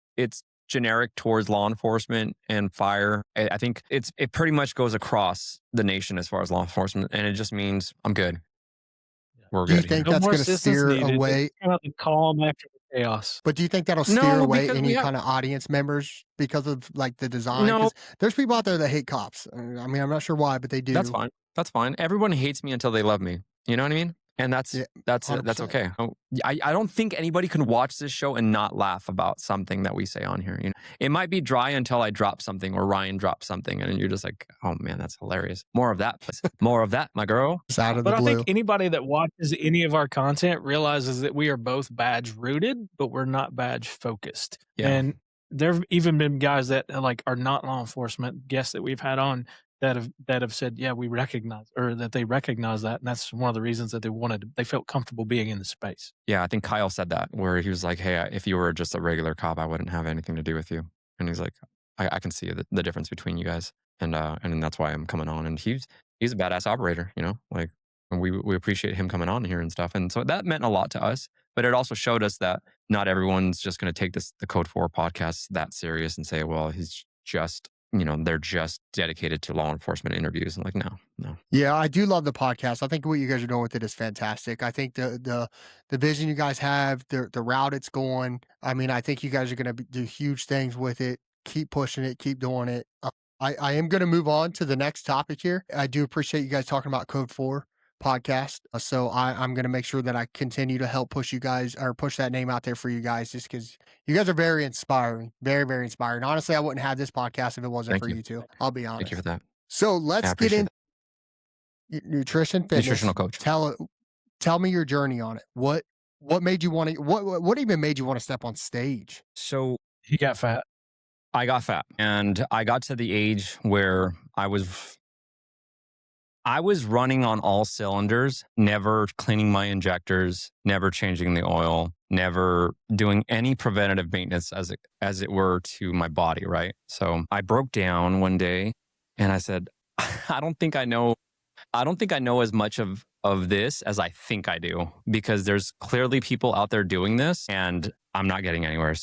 generic towards law enforcement and fire. I think it pretty much goes across the nation as far as law enforcement, and it just means I'm good. We're Do you good here. think No that's more going to assistance steer needed. away? It's kind of the calm after the chaos. But do you think that'll steer No, away because we any have kind of audience members because of like the design? no. Because there's people out there that hate cops. I mean, I'm not sure why, but they do. That's fine. That's fine. Everyone hates me until they love me. You know what I mean? And Yeah, that's 100%. okay. I don't think anybody can watch this show and not laugh about something that we say on here. You know, it might be dry until I drop something or Ryan drops something, and you're just like, oh man, that's hilarious. More of that, please. More of that, my girl. It's out of the But I blue. think anybody that watches any of our content realizes that we are both badge rooted, but we're not badge focused. Yeah. And there have even been guys that like are not law enforcement guests that we've had on that have said, yeah, we recognize, or that they recognize that. And that's one of the reasons that they felt comfortable being in the space. Yeah, I think Kyle said that, where he was like, hey, if you were just a regular cop, I wouldn't have anything to do with you. And he's like, I can see the difference between you guys. And that's why I'm coming on. And he's a badass operator, you know, like, and we appreciate him coming on here and stuff. And so that meant a lot to us, but it also showed us that not everyone's just going to take the Code4 podcast that serious and say, well, he's just, you know, they're just dedicated to law enforcement interviews. And like, no. Yeah, I do love the podcast. I think what you guys are doing with it is fantastic. I think the vision you guys have, the route it's going. I mean, I think you guys are going to do huge things with it. Keep pushing it. Keep doing it. I am going to move on to the next topic here. I do appreciate you guys talking about Code4 podcast. So I'm going to make sure that I continue to help push you guys, or push that name out there for you guys, just because you guys are very inspiring, very, very inspiring. Honestly, I wouldn't have this podcast if it wasn't Thank for you. you two. I'll be honest. Thank you for that. So I let's get appreciate in nutrition, fitness. Nutritional coach. Tell me your journey on it. What made you want to, what even made you want to step on stage? So He got fat. I got fat, and I got to the age where I was running on all cylinders, never cleaning my injectors, never changing the oil, never doing any preventative maintenance as it were to my body, right? So I broke down one day and I said, I don't think I know as much of this as I think I do, because there's clearly people out there doing this and I'm not getting anywhere.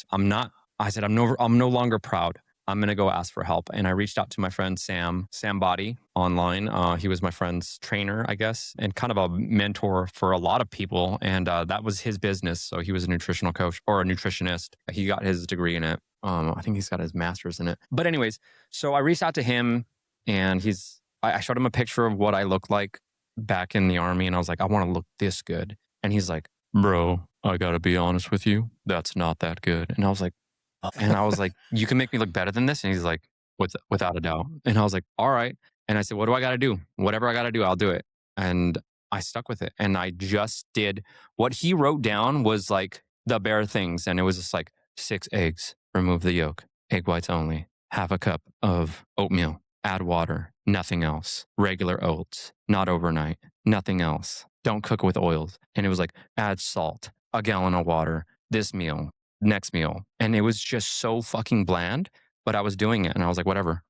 I said, I'm no longer proud. I'm going to go ask for help. And I reached out to my friend Sam Body online. He was my friend's trainer, I guess, and kind of a mentor for a lot of people. And that was his business. So he was a nutritional coach or a nutritionist. He got his degree in it. I think he's got his master's in it. But anyways, so I reached out to him, and I showed him a picture of what I looked like back in the Army. And I was like, I want to look this good. And he's like, bro, I got to be honest with you. That's not that good. And I was like, you can make me look better than this? And he's like, without a doubt. And I was like, all right. And I said, what do I got to do? Whatever I got to do, I'll do it. And I stuck with it. And I just did what he wrote down was like the bare things. And it was just like 6 eggs, remove the yolk, egg whites only, half a cup of oatmeal, add water, nothing else, regular oats, not overnight, nothing else. Don't cook with oils. And it was like, add salt, a gallon of water, this meal, next meal. And it was just so fucking bland, but I was doing it. And I was like, whatever.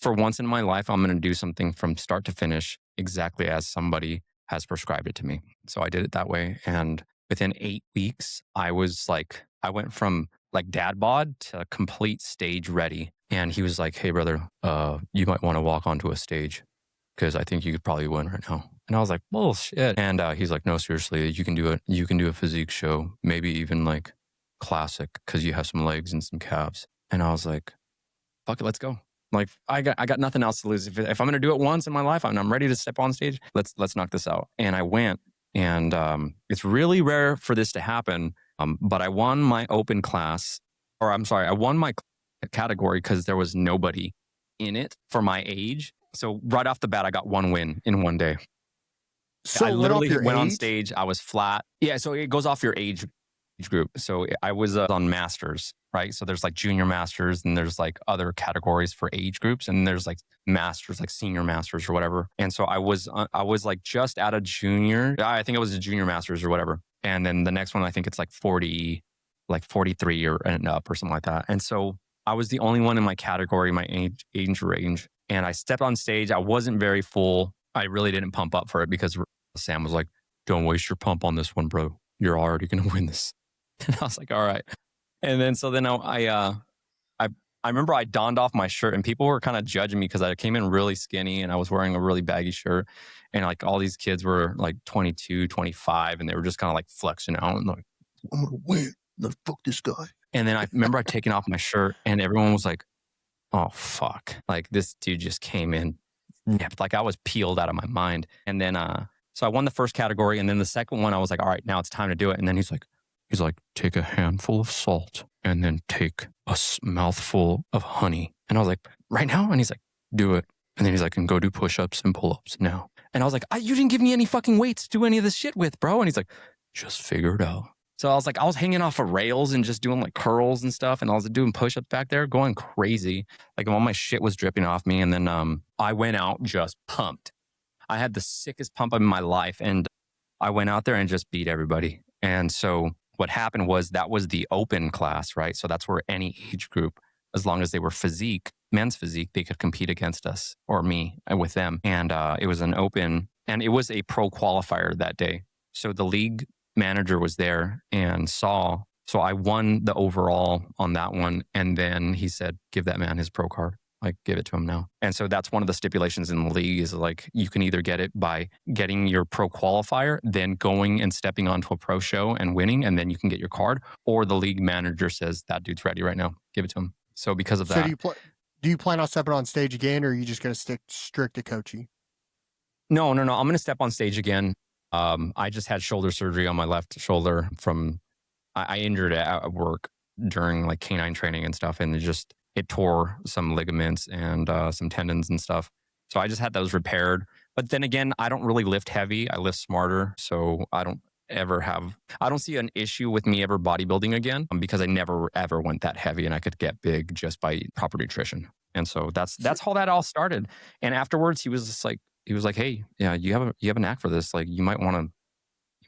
For once in my life, I'm going to do something from start to finish exactly as somebody has prescribed it to me. So I did it that way. And within 8 weeks, I went from like dad bod to complete stage ready. And he was like, hey brother, you might want to walk onto a stage, because I think you could probably win right now. And I was like, bullshit. And he's like, no, seriously, you can do it. You can do a physique show, maybe even like classic, because you have some legs and some calves. And I was like, fuck it, let's go. Like, I got nothing else to lose. If I'm going to do it once in my life and I'm ready to step on stage, let's knock this out. And I went, and it's really rare for this to happen. But I won my open class, I won my category because there was nobody in it for my age. So right off the bat, I got 1 win in 1 day. So I literally went on age? stage. I was flat. Yeah, so it goes off your age group. So I was on masters, right? So there's like junior masters, and there's like other categories for age groups, and there's like masters, like senior masters or whatever. And so I was like just out of junior. I think it was a junior masters or whatever. And then the next one, I think it's like 40, like 43 or and up or something like that. And so I was the only one in my category, my age range. And I stepped on stage. I wasn't very full. I really didn't pump up for it because Sam was like, don't waste your pump on this one, bro. You're already going to win this. And I was like, all right. And then, so then I remember I donned off my shirt and people were kind of judging me because I came in really skinny and I was wearing a really baggy shirt. And like all these kids were like 22, 25, and they were just kind of like flexing out and like, I'm going to win. Let's fuck this guy. And then I remember I taking off my shirt and everyone was like, oh, fuck. Like this dude just came in. Like I was peeled out of my mind. And then, so I won the first category. And then the second one, I was like, all right, now it's time to do it. And then he's like, take a handful of salt and then take a mouthful of honey. And I was like, right now? And he's like, do it. And then he's like, and go do push-ups and pull-ups now. And I was like, you didn't give me any fucking weights to do any of this shit with, bro. And he's like, just figure it out. So I was like, I was hanging off of rails and just doing like curls and stuff. And I was doing push-ups back there, going crazy. Like all my shit was dripping off me. And then I went out just pumped. I had the sickest pump of my life. And I went out there and just beat everybody. And so what happened was that was the open class, right? So that's where any age group, as long as they were men's physique, they could compete against us or me with them. And it was an open, and it was a pro qualifier that day. So the league manager was there and saw. So I won the overall on that one. And then he said, give that man his pro card. Like, give it to him now. And so that's one of the stipulations in the league is like, you can either get it by getting your pro qualifier, then going and stepping onto a pro show and winning, and then you can get your card. Or the league manager says, that dude's ready right now. Give it to him. So because of that. Do you plan on stepping on stage again, or are you just going to stick strict to coaching? No. I'm going to step on stage again. I just had shoulder surgery on my left shoulder I injured it at work during like canine training and stuff. And it tore some ligaments and some tendons and stuff. So I just had those repaired. But then again, I don't really lift heavy. I lift smarter. So I don't see an issue with me ever bodybuilding again because I never ever went that heavy and I could get big just by proper nutrition. And so that's how that all started. And afterwards he was like, hey, yeah, you have a knack for this. Like you might want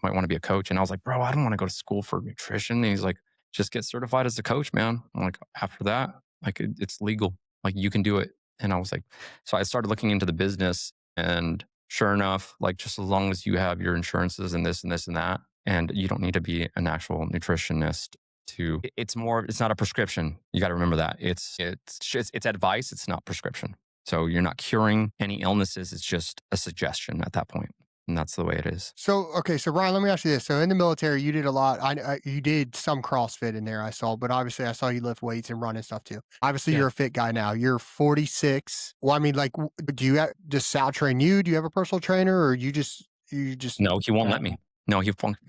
to be a coach. And I was like, bro, I don't want to go to school for nutrition. And he's like, just get certified as a coach, man. I'm like, after that, like it's legal. Like you can do it. And I was like, so I started looking into the business, and sure enough, like just as long as you have your insurances and this and this and that, and you don't need to be an actual nutritionist it's not a prescription. You got to remember that it's advice. It's not prescription. So you're not curing any illnesses. It's just a suggestion at that point. And that's the way it is. So, okay. So Ryan, let me ask you this. So in the military, you did a lot. You did some CrossFit in there, I saw, but obviously I saw you lift weights and run and stuff too. Obviously You're a fit guy now. You're 46. Well, I mean, like, does Sal train you? Do you have a personal trainer, or you just? No, he won't let me. No,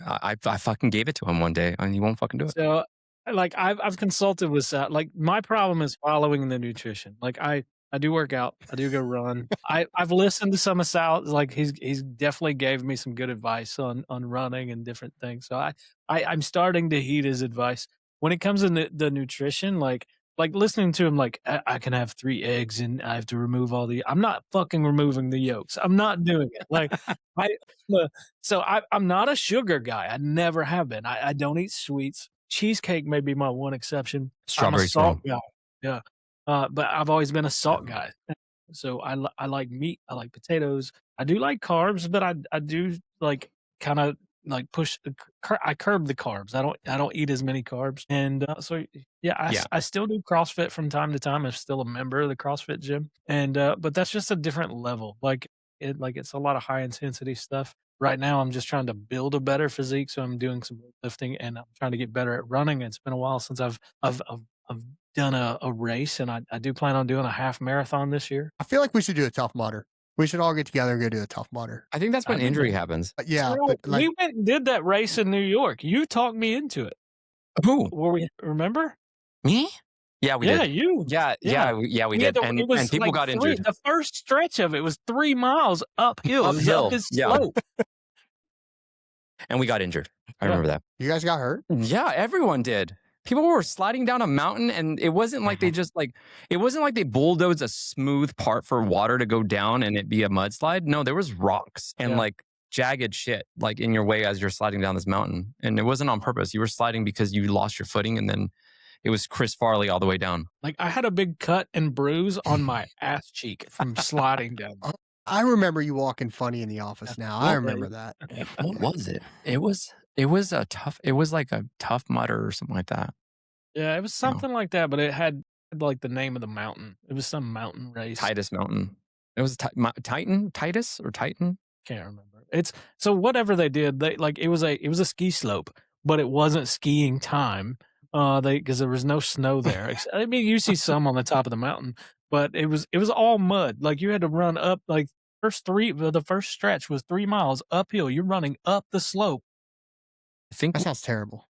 I fucking gave it to him one day and he won't fucking do it. So like I've consulted with Sal. Like my problem is following the nutrition. Like I do work out. I do go run. I've listened to some of Sal. Like he's definitely gave me some good advice on running and different things. So I'm starting to heed his advice when it comes to the nutrition. Like listening to him, like I can have 3 eggs and I have to remove I'm not fucking removing the yolks. I'm not doing it. Like I'm not a sugar guy. I never have been. I don't eat sweets. Cheesecake may be my one exception. Strawberry I'm a salt guy. Yeah. But I've always been a salt guy. So I like meat. I like potatoes. I do like carbs, but I do like kind of like I curb the carbs. I don't eat as many carbs. And I still do CrossFit from time to time. I'm still a member of the CrossFit gym. And but that's just a different level. It's a lot of high intensity stuff. Right now I'm just trying to build a better physique. So I'm doing some lifting and I'm trying to get better at running. It's been a while since I've done a race, and I do plan on doing a half marathon this year. I feel like we should do a Tough Mudder. We should all get together and go do a Tough Mudder. I think that's when injury happens. Yeah. So we went and did that race in New York. You talked me into it. Who? Remember? Me? Yeah, we did. Yeah, you. Yeah, we did. And people got injured. The first stretch of it was 3 miles uphill. Up his slope. And we got injured. I remember that. You guys got hurt? Yeah, everyone did. People were sliding down a mountain, and it wasn't like it wasn't like they bulldozed a smooth part for water to go down and it be a mudslide. No, there was rocks and like jagged shit like in your way as you're sliding down this mountain. And it wasn't on purpose. You were sliding because you lost your footing, and then it was Chris Farley all the way down. Like I had a big cut and bruise on my ass cheek from sliding down. I remember you walking funny in the office now. I remember that. What was it? It was like a Tough Mudder or something like that. Yeah, it was something like that, but it had like the name of the mountain. It was some mountain race. Titus Mountain. It was Titus or Titan. Can't remember. It's so whatever they did, they like it was a ski slope, but it wasn't skiing time. Because there was no snow there. I mean, you see some on the top of the mountain, but it was all mud. Like you had to run up like the first stretch was 3 miles uphill. You're running up the slope. That sounds terrible.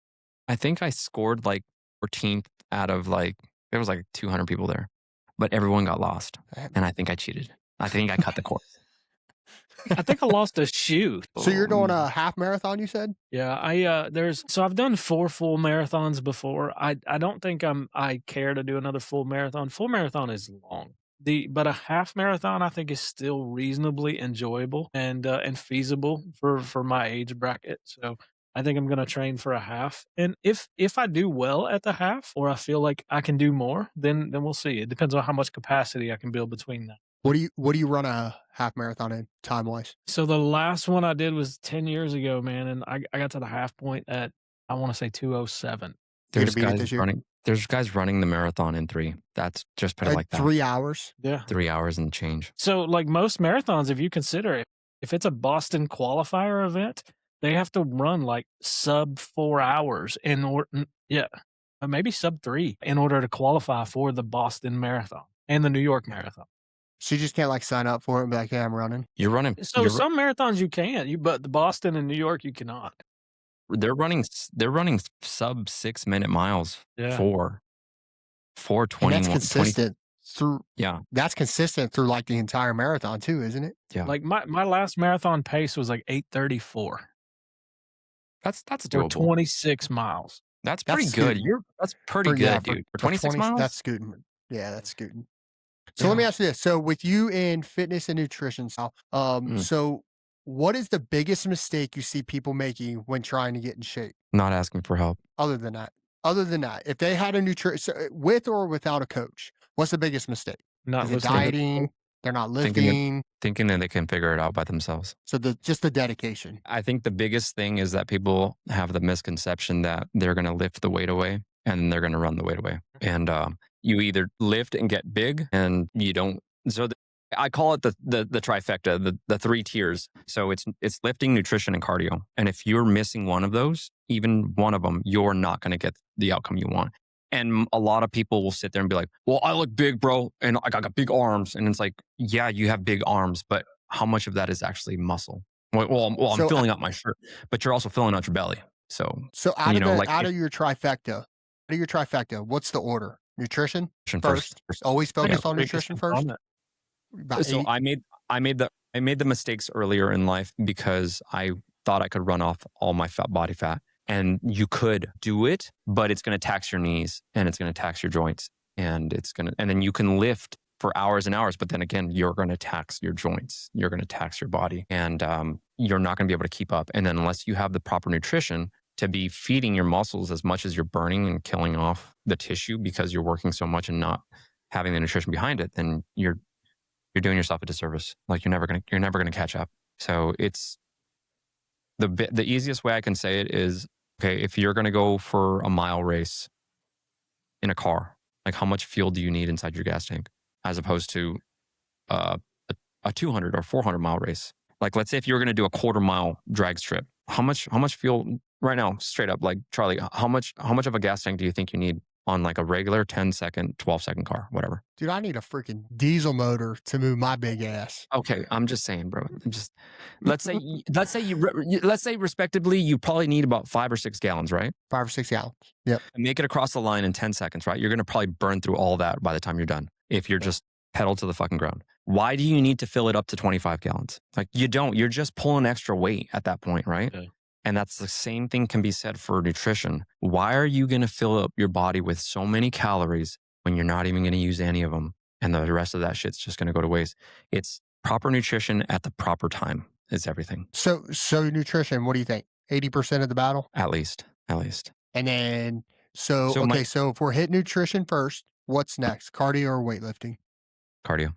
I think I scored like 14th out of like there was like 200 people there, but everyone got lost, and I think I cheated. I think I cut the course. I think I lost a shoe. So you're doing a half marathon, you said? Yeah, I've done 4 full marathons before. I don't think I care to do another full marathon. Full marathon is long. But a half marathon I think is still reasonably enjoyable and feasible for my age bracket. So I think I'm going to train for a half. And if I do well at the half, or I feel like I can do more, then we'll see. It depends on how much capacity I can build between that. What do you run a half marathon in time wise? So the last one I did was 10 years ago, man, and I got to the half point at I want to say 2:07. There's guys running the marathon in 3. That's just put it like that. 3 hours? Yeah. 3 hours and change. So like most marathons, if you consider it, if it's a Boston qualifier event, they have to run like sub 4 hours maybe sub 3 in order to qualify for the Boston Marathon and the New York Marathon. So you just can't like sign up for it and be like, yeah, I'm running. You're running. So some marathons you can, but the Boston and New York you cannot. They're running sub 6 minute miles for 4:21. That's consistent That's consistent through like the entire marathon too, isn't it? Yeah. Like my last marathon pace was like 8:34. That's doable. 26 miles. That's pretty good. That's pretty good, dude. For 26 miles? That's scooting. Yeah, that's scooting. So let me ask you this. So with you in fitness and nutrition, Sal, so what is the biggest mistake you see people making when trying to get in shape? Not asking for help. Other than that, if they had a with or without a coach, what's the biggest mistake? Not is it dieting? They're not lifting. Thinking that they can figure it out by themselves. So just the dedication. I think the biggest thing is that people have the misconception that they're going to lift the weight away and they're going to run the weight away. And you either lift and get big and you don't. So I call it the trifecta, the 3 tiers. So it's lifting, nutrition, and cardio. And if you're missing one of those, even one of them, you're not going to get the outcome you want. And a lot of people will sit there and be like, well, I look big, bro. And I got big arms. And it's like, yeah, you have big arms, but how much of that is actually muscle? Well, I'm filling out my shirt, but you're also filling out your belly. So out of your trifecta, what's the order? Nutrition first. Always focus on nutrition first. So I made the mistakes earlier in life because I thought I could run off all my body fat. And you could do it, but it's going to tax your knees and it's going to tax your joints and then you can lift for hours and hours, but then again, you're going to tax your joints. You're going to tax your body and you're not going to be able to keep up. And then unless you have the proper nutrition to be feeding your muscles as much as you're burning and killing off the tissue because you're working so much and not having the nutrition behind it, then you're doing yourself a disservice. Like you're never going to catch up. So it's the easiest way I can say it is, okay, if you're going to go for a mile race in a car, like how much fuel do you need inside your gas tank as opposed to a 200 or 400 mile race? Like, let's say if you're going to do a quarter mile drag strip, how much fuel right now, straight up, like Charlie, how much of a gas tank do you think you need on like a regular 10-second, 12-second car, whatever? Dude, I need a freaking diesel motor to move my big ass. Okay, I'm just saying, bro. Let's say respectively, you probably need about 5 or 6 gallons, right? 5 or 6 gallons. Yep. And make it across the line in 10 seconds, right? You're going to probably burn through all that by the time you're done. If you're just pedal to the fucking ground. Why do you need to fill it up to 25 gallons? Like you don't. You're just pulling extra weight at that point, right? Yeah. And that's the same thing can be said for nutrition. Why are you going to fill up your body with so many calories when you're not even going to use any of them? And the rest of that shit's just going to go to waste. It's proper nutrition at the proper time is everything. So nutrition, what do you think? 80% of the battle? At least. And then, so if we're hitting nutrition first, what's next? Cardio or weightlifting? Cardio.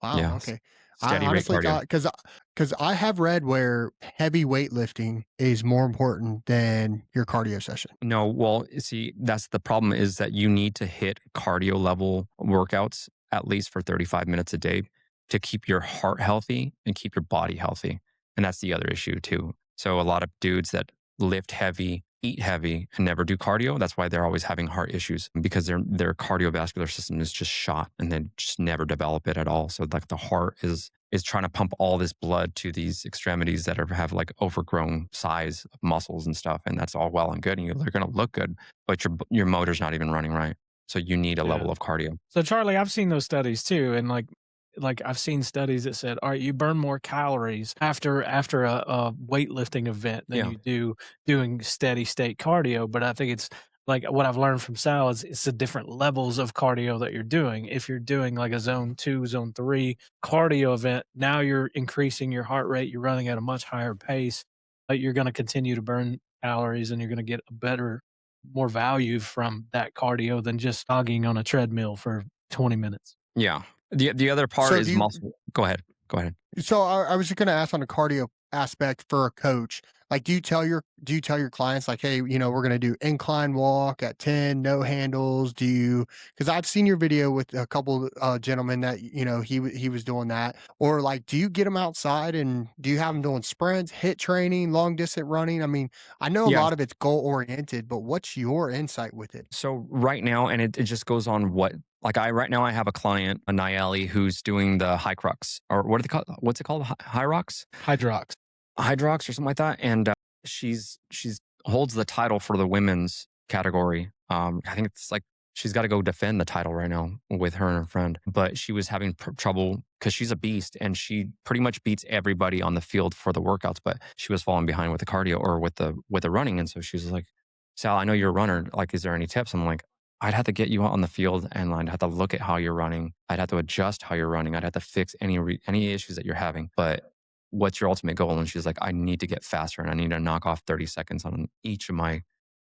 Wow. Yes. Okay. I steady rate honestly cardio. thought because I have read where heavy weightlifting is more important than your cardio session. No, well, see, that's the problem is that you need to hit cardio level workouts at least for 35 minutes a day to keep your heart healthy and keep your body healthy. And that's the other issue too. So a lot of dudes that lift heavy, eat heavy, and never do cardio, that's why they're always having heart issues because their cardiovascular system is just shot and they just never develop it at all. So like the heart is trying to pump all this blood to these extremities that have like overgrown size of muscles and stuff. And that's all well and good. And they're going to look good, but your motor's not even running right. So you need a level of cardio. So Charlie, I've seen those studies too, and like I've seen studies that said, all right, you burn more calories after a weightlifting event than Yeah. you do doing steady state cardio. But I think it's like what I've learned from Sal is it's the different levels of cardio that you're doing. If you're doing like a zone 2, zone 3 cardio event, now you're increasing your heart rate, you're running at a much higher pace, but you're going to continue to burn calories and you're going to get a better, more value from that cardio than just jogging on a treadmill for 20 minutes. Yeah. The other part So is do you, muscle. Go ahead. Go ahead. so I was just going to ask on the cardio aspect for a coach. Like, do you tell your clients like, hey, we're going to do incline walk at 10, no handles? Because I've seen your video with a couple gentlemen that, he was doing that. Or like, do you get them outside and do you have them doing sprints, hit training, long distance running? I mean, I know a Yeah. lot of it's goal oriented, but what's your insight with it? So right now, and it just goes on right now I have a client, a Nayeli, who's doing the high crux or what are they called? What's it called? High rocks? Hydrox. Hydrox or something like that. And she's holds the title for the women's category. I think it's like she's got to go defend the title right now with her and her friend. But she was having trouble because she's a beast and she pretty much beats everybody on the field for the workouts. But she was falling behind with the cardio or with the running. And so she was like, Sal, I know you're a runner. Like, is there any tips? I'm like, I'd have to get you out on the field and I'd have to look at how you're running. I'd have to adjust how you're running. I'd have to fix any issues that you're having. But what's your ultimate goal? And she's like, I need to get faster and I need to knock off 30 seconds on each of my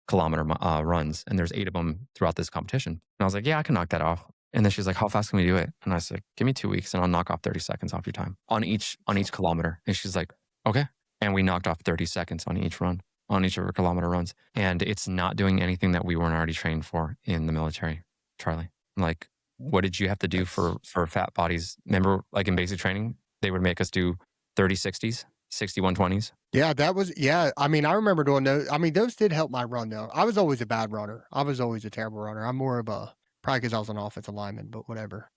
kilometer runs. And there's 8 of them throughout this competition. And I was like, yeah, I can knock that off. And then she's like, how fast can we do it? And I said, give me 2 weeks and I'll knock off 30 seconds off your time on each kilometer. And she's like, okay. And we knocked off 30 seconds on each run, on each of her kilometer runs. And it's not doing anything that we weren't already trained for in the military, Charlie. Like, what did you have to do for fat bodies? Remember, like in basic training, they would make us do 30 60s, 60 120s. Yeah, I mean, I remember doing those. I mean, those did help my run though. I was always a bad runner. I was always a terrible runner. I'm more of probably because I was an offensive lineman, but whatever.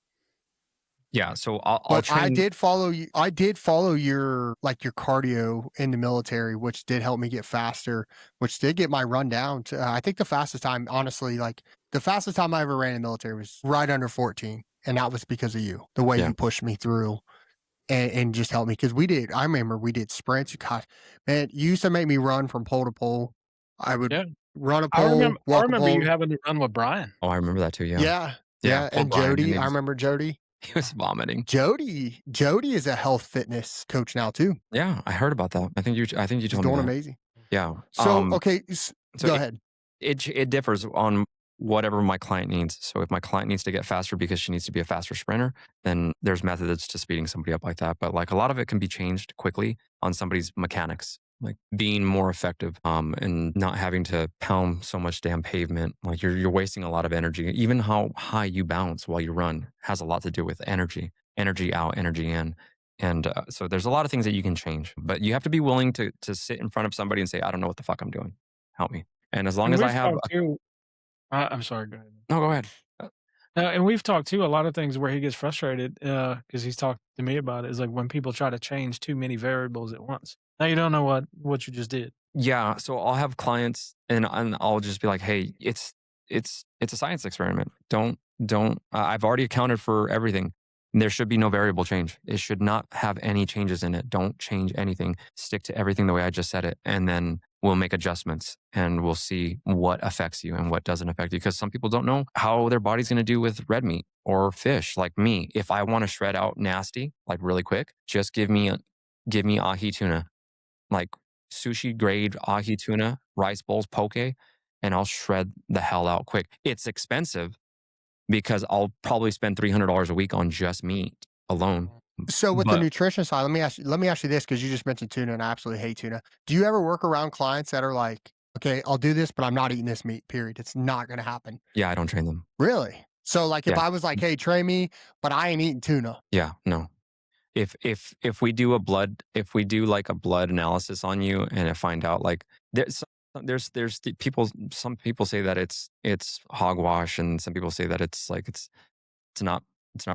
Yeah, so I'll But train. I did follow you. I did follow your cardio in the military, which did help me get faster, which did get my run down to, I think the fastest time, honestly, like the fastest time I ever ran in the military was right under 14. And that was because of you, the way Yeah. you pushed me through and just helped me. Cause I remember we did sprints. God, man, you used to make me run from pole to pole. I would Yeah. run a I pole, remember walk a you pole. having to run with Brian. Oh, I remember that too. Yeah. Poor And Brian, Jody, and I remember Jody. he was vomiting. Jody is a health fitness coach now too. Yeah, I heard about that. I think you She's told me doing that. amazing. Yeah. So, okay, so go ahead. It differs on whatever my client needs. So if my client needs to get faster because she needs to be a faster sprinter, then there's methods to speeding somebody up like that. But like a lot of it can be changed quickly on somebody's mechanics, like being more effective and not having to pound so much damn pavement. Like you're wasting a lot of energy. Even how high you bounce while you run has a lot to do with energy out, energy in. And so there's a lot of things that you can change, but you have to be willing to sit in front of somebody and say, I don't know what the fuck I'm doing. Help me. And as long as I have... I'm sorry, go ahead. No, go ahead. And we've talked too, a lot of things where he gets frustrated because he's talked to me about it is like when people try to change too many variables at once. Now you don't know what you just did. Yeah. So I'll have clients and I'll just be like, hey, it's a science experiment. Don't, I've already accounted for everything. There should be no variable change. It should not have any changes in it. Don't change anything. Stick to everything the way I just said it. And then we'll make adjustments and we'll see what affects you and what doesn't affect you. Because some people don't know how their body's going to do with red meat or fish. Like me, if I want to shred out nasty, like really quick, just give me ahi tuna, like sushi grade ahi tuna, rice bowls, poke, and I'll shred the hell out quick. It's expensive, because I'll probably spend $300 a week on just meat alone. So with the But nutrition side, let me ask you this, because you just mentioned tuna and I absolutely hate tuna. Do you ever work around clients that are like, okay, I'll do this, but I'm not eating this meat, period. It's not going to happen. yeah, I don't train them. Really? So like if Yeah. I was like, hey, train me, but I ain't eating tuna. Yeah, no. If we do like a blood analysis on you and I find out like some people say that it's hogwash and some people say that it's not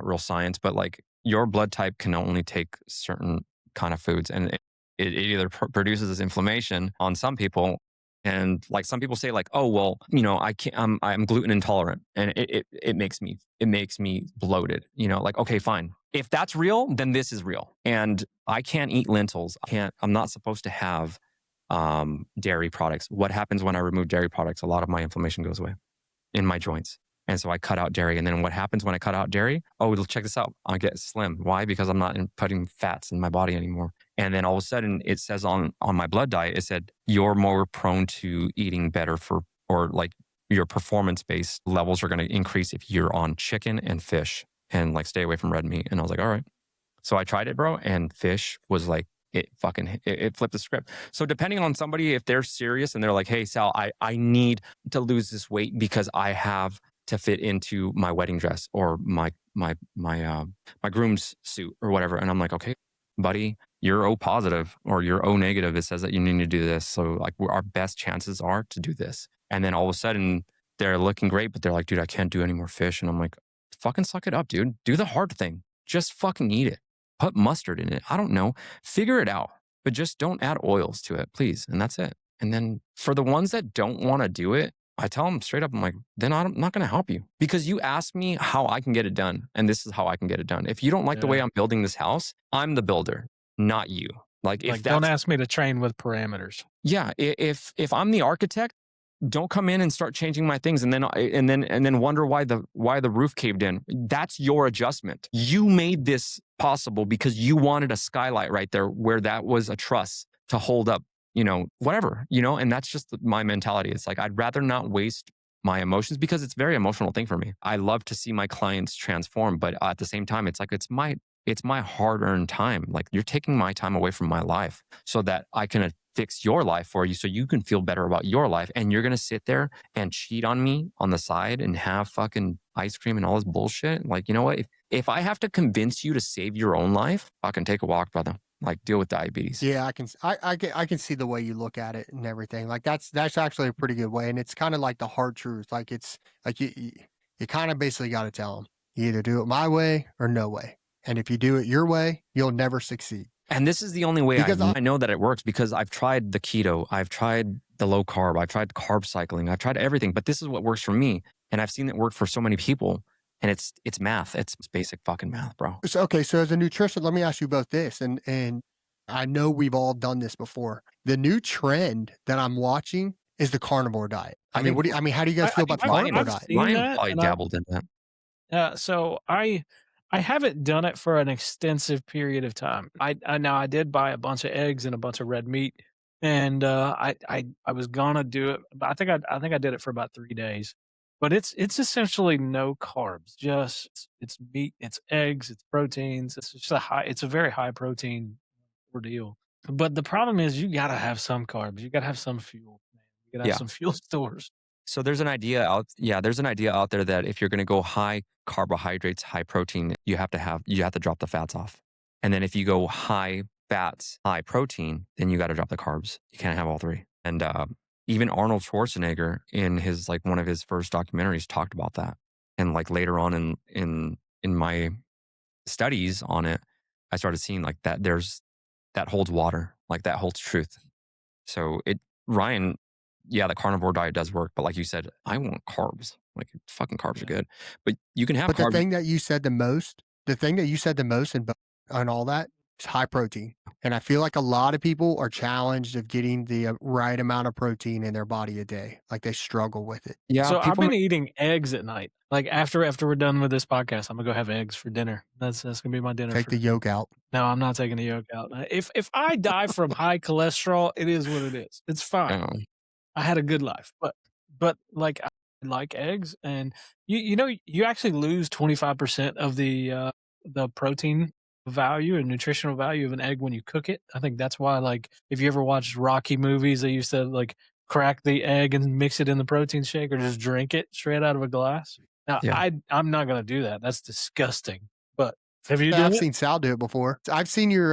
real science, but like your blood type can only take certain kind of foods, and it either produces this inflammation on some people, and like some people say like, oh well, I can't, I'm gluten intolerant, and it makes me bloated, like, okay, fine, if that's real, then this is real, and I can't eat lentils. I'm not supposed to have dairy products. What happens when I remove dairy products? A lot of my inflammation goes away in my joints. And so I cut out dairy. And then what happens when I cut out dairy? Oh, check this out. I get slim. Why? Because I'm not putting fats in my body anymore. And then all of a sudden it says on my blood diet, it said, you're more prone to eating better or like your performance-based levels are going to increase if you're on chicken and fish and like stay away from red meat. And I was like, all right. So I tried it, bro. And fish was like, it flipped the script. So depending on somebody, if they're serious and they're like, hey, Sal, I need to lose this weight because I have to fit into my wedding dress or my groom's suit or whatever. And I'm like, okay, buddy, you're O positive or you're O negative. It says that you need to do this. So like our best chances are to do this. And then all of a sudden they're looking great, but they're like, dude, I can't do any more fish. And I'm like, fucking suck it up, dude. Do the hard thing. Just fucking eat it. Put mustard in it. I don't know. Figure it out. But just don't add oils to it, please. And that's it. And then for the ones that don't want to do it, I tell them straight up, I'm like, then I'm not going to help you because you asked me how I can get it done. And this is how I can get it done. If you don't like the way I'm building this house, I'm the builder, not you. Like don't ask me to train with parameters. Yeah. If I'm the architect, don't come in and start changing my things and then wonder why the roof caved in. That's your adjustment. You made this possible because you wanted a skylight right there where that was a truss to hold up, whatever, and that's just my mentality. It's like, I'd rather not waste my emotions because it's a very emotional thing for me. I love to see my clients transform, but at the same time, it's like, it's my hard-earned time. Like you're taking my time away from my life so that I can fix your life for you so you can feel better about your life. And you're going to sit there and cheat on me on the side and have fucking ice cream and all this bullshit. Like, you know what? If I have to convince you to save your own life, I can take a walk, brother. Like deal with diabetes. Yeah, I can see the way you look at it and everything. Like that's actually a pretty good way. And it's kind of like the hard truth. Like it's like you kind of basically got to tell them you either do it my way or no way. And if you do it your way, you'll never succeed. And this is the only way I know that it works because I've tried the keto, I've tried the low carb, I've tried carb cycling, I've tried everything, but this is what works for me. And I've seen it work for so many people. And it's math. It's basic fucking math, bro. So, okay, so as a nutrition, let me ask you both this, and I know we've all done this before. The new trend that I'm watching is the carnivore diet. I mean, how do you guys feel about the carnivore diet? Ryan probably dabbled in that. So I haven't done it for an extensive period of time. I did buy a bunch of eggs and a bunch of red meat, and I was gonna do it, but I think I did it for about 3 days. But it's essentially no carbs, just it's meat, it's eggs, it's proteins. It's a very high protein ordeal. But the problem is you gotta have some carbs, you gotta have some fuel, man. You gotta have some fuel stores. So there's an idea out there that if you're going to go high carbohydrates, high protein, you have to drop the fats off. And then if you go high fats, high protein, then you got to drop the carbs. You can't have all three. And even Arnold Schwarzenegger in his one of his first documentaries talked about that. And like later on in my studies on it, I started seeing like that that holds water, like that holds truth. So Ryan, yeah, the carnivore diet does work, but like you said, I want carbs. Like fucking carbs are good, but you can have. But the thing that you said the most and all that is high protein, and I feel like a lot of people are challenged of getting the right amount of protein in their body a day. Like they struggle with it. Yeah. So I've been eating eggs at night. Like after we're done with this podcast, I'm gonna go have eggs for dinner. That's gonna be my dinner. Take the yolk out. No, I'm not taking the yolk out. If I die from high cholesterol, it is what it is. It's fine. I had a good life, but like I like eggs, and you actually lose 25% of the protein value and nutritional value of an egg when you cook it. I think that's why, like, if you ever watched Rocky movies, they used to like crack the egg and mix it in the protein shake or just drink it straight out of a glass. Now, Yeah. I'm not going to do that. That's disgusting. But have you done I've it? seen Sal do it before. I've seen your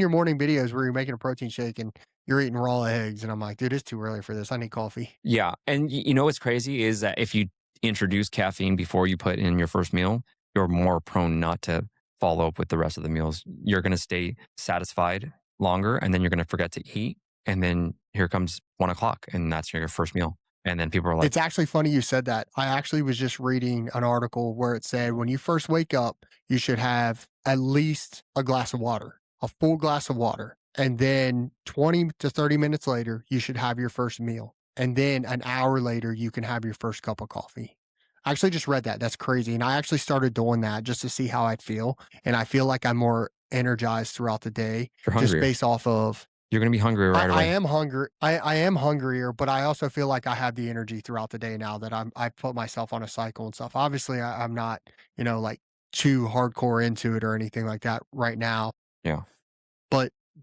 morning videos where you're making a protein shake and you're eating raw eggs, and I'm like, dude, it's too early for this. I need coffee. Yeah. And you know what's crazy is that if you introduce caffeine before you put in your first meal, you're more prone not to follow up with the rest of the meals. You're going to stay satisfied longer, and then you're going to forget to eat. And then here comes 1 o'clock, and that's your first meal. And then people are like, It's actually funny you said that. I actually was just reading an article where it said when you first wake up, you should have at least a glass of water, a full glass of water. And then 20 to 30 minutes later, you should have your first meal. And then an hour later, you can have your first cup of coffee. I actually just read that. That's crazy. And I actually started doing that just to see how I'd feel. And I feel like I'm more energized throughout the day, you're just hungrier. based off of You're going to be hungry right I away. am hungry. I am hungrier, but I also feel like I have the energy throughout the day now that I put myself on a cycle and stuff. Obviously, I'm not, like too hardcore into it or anything like that right now. Yeah.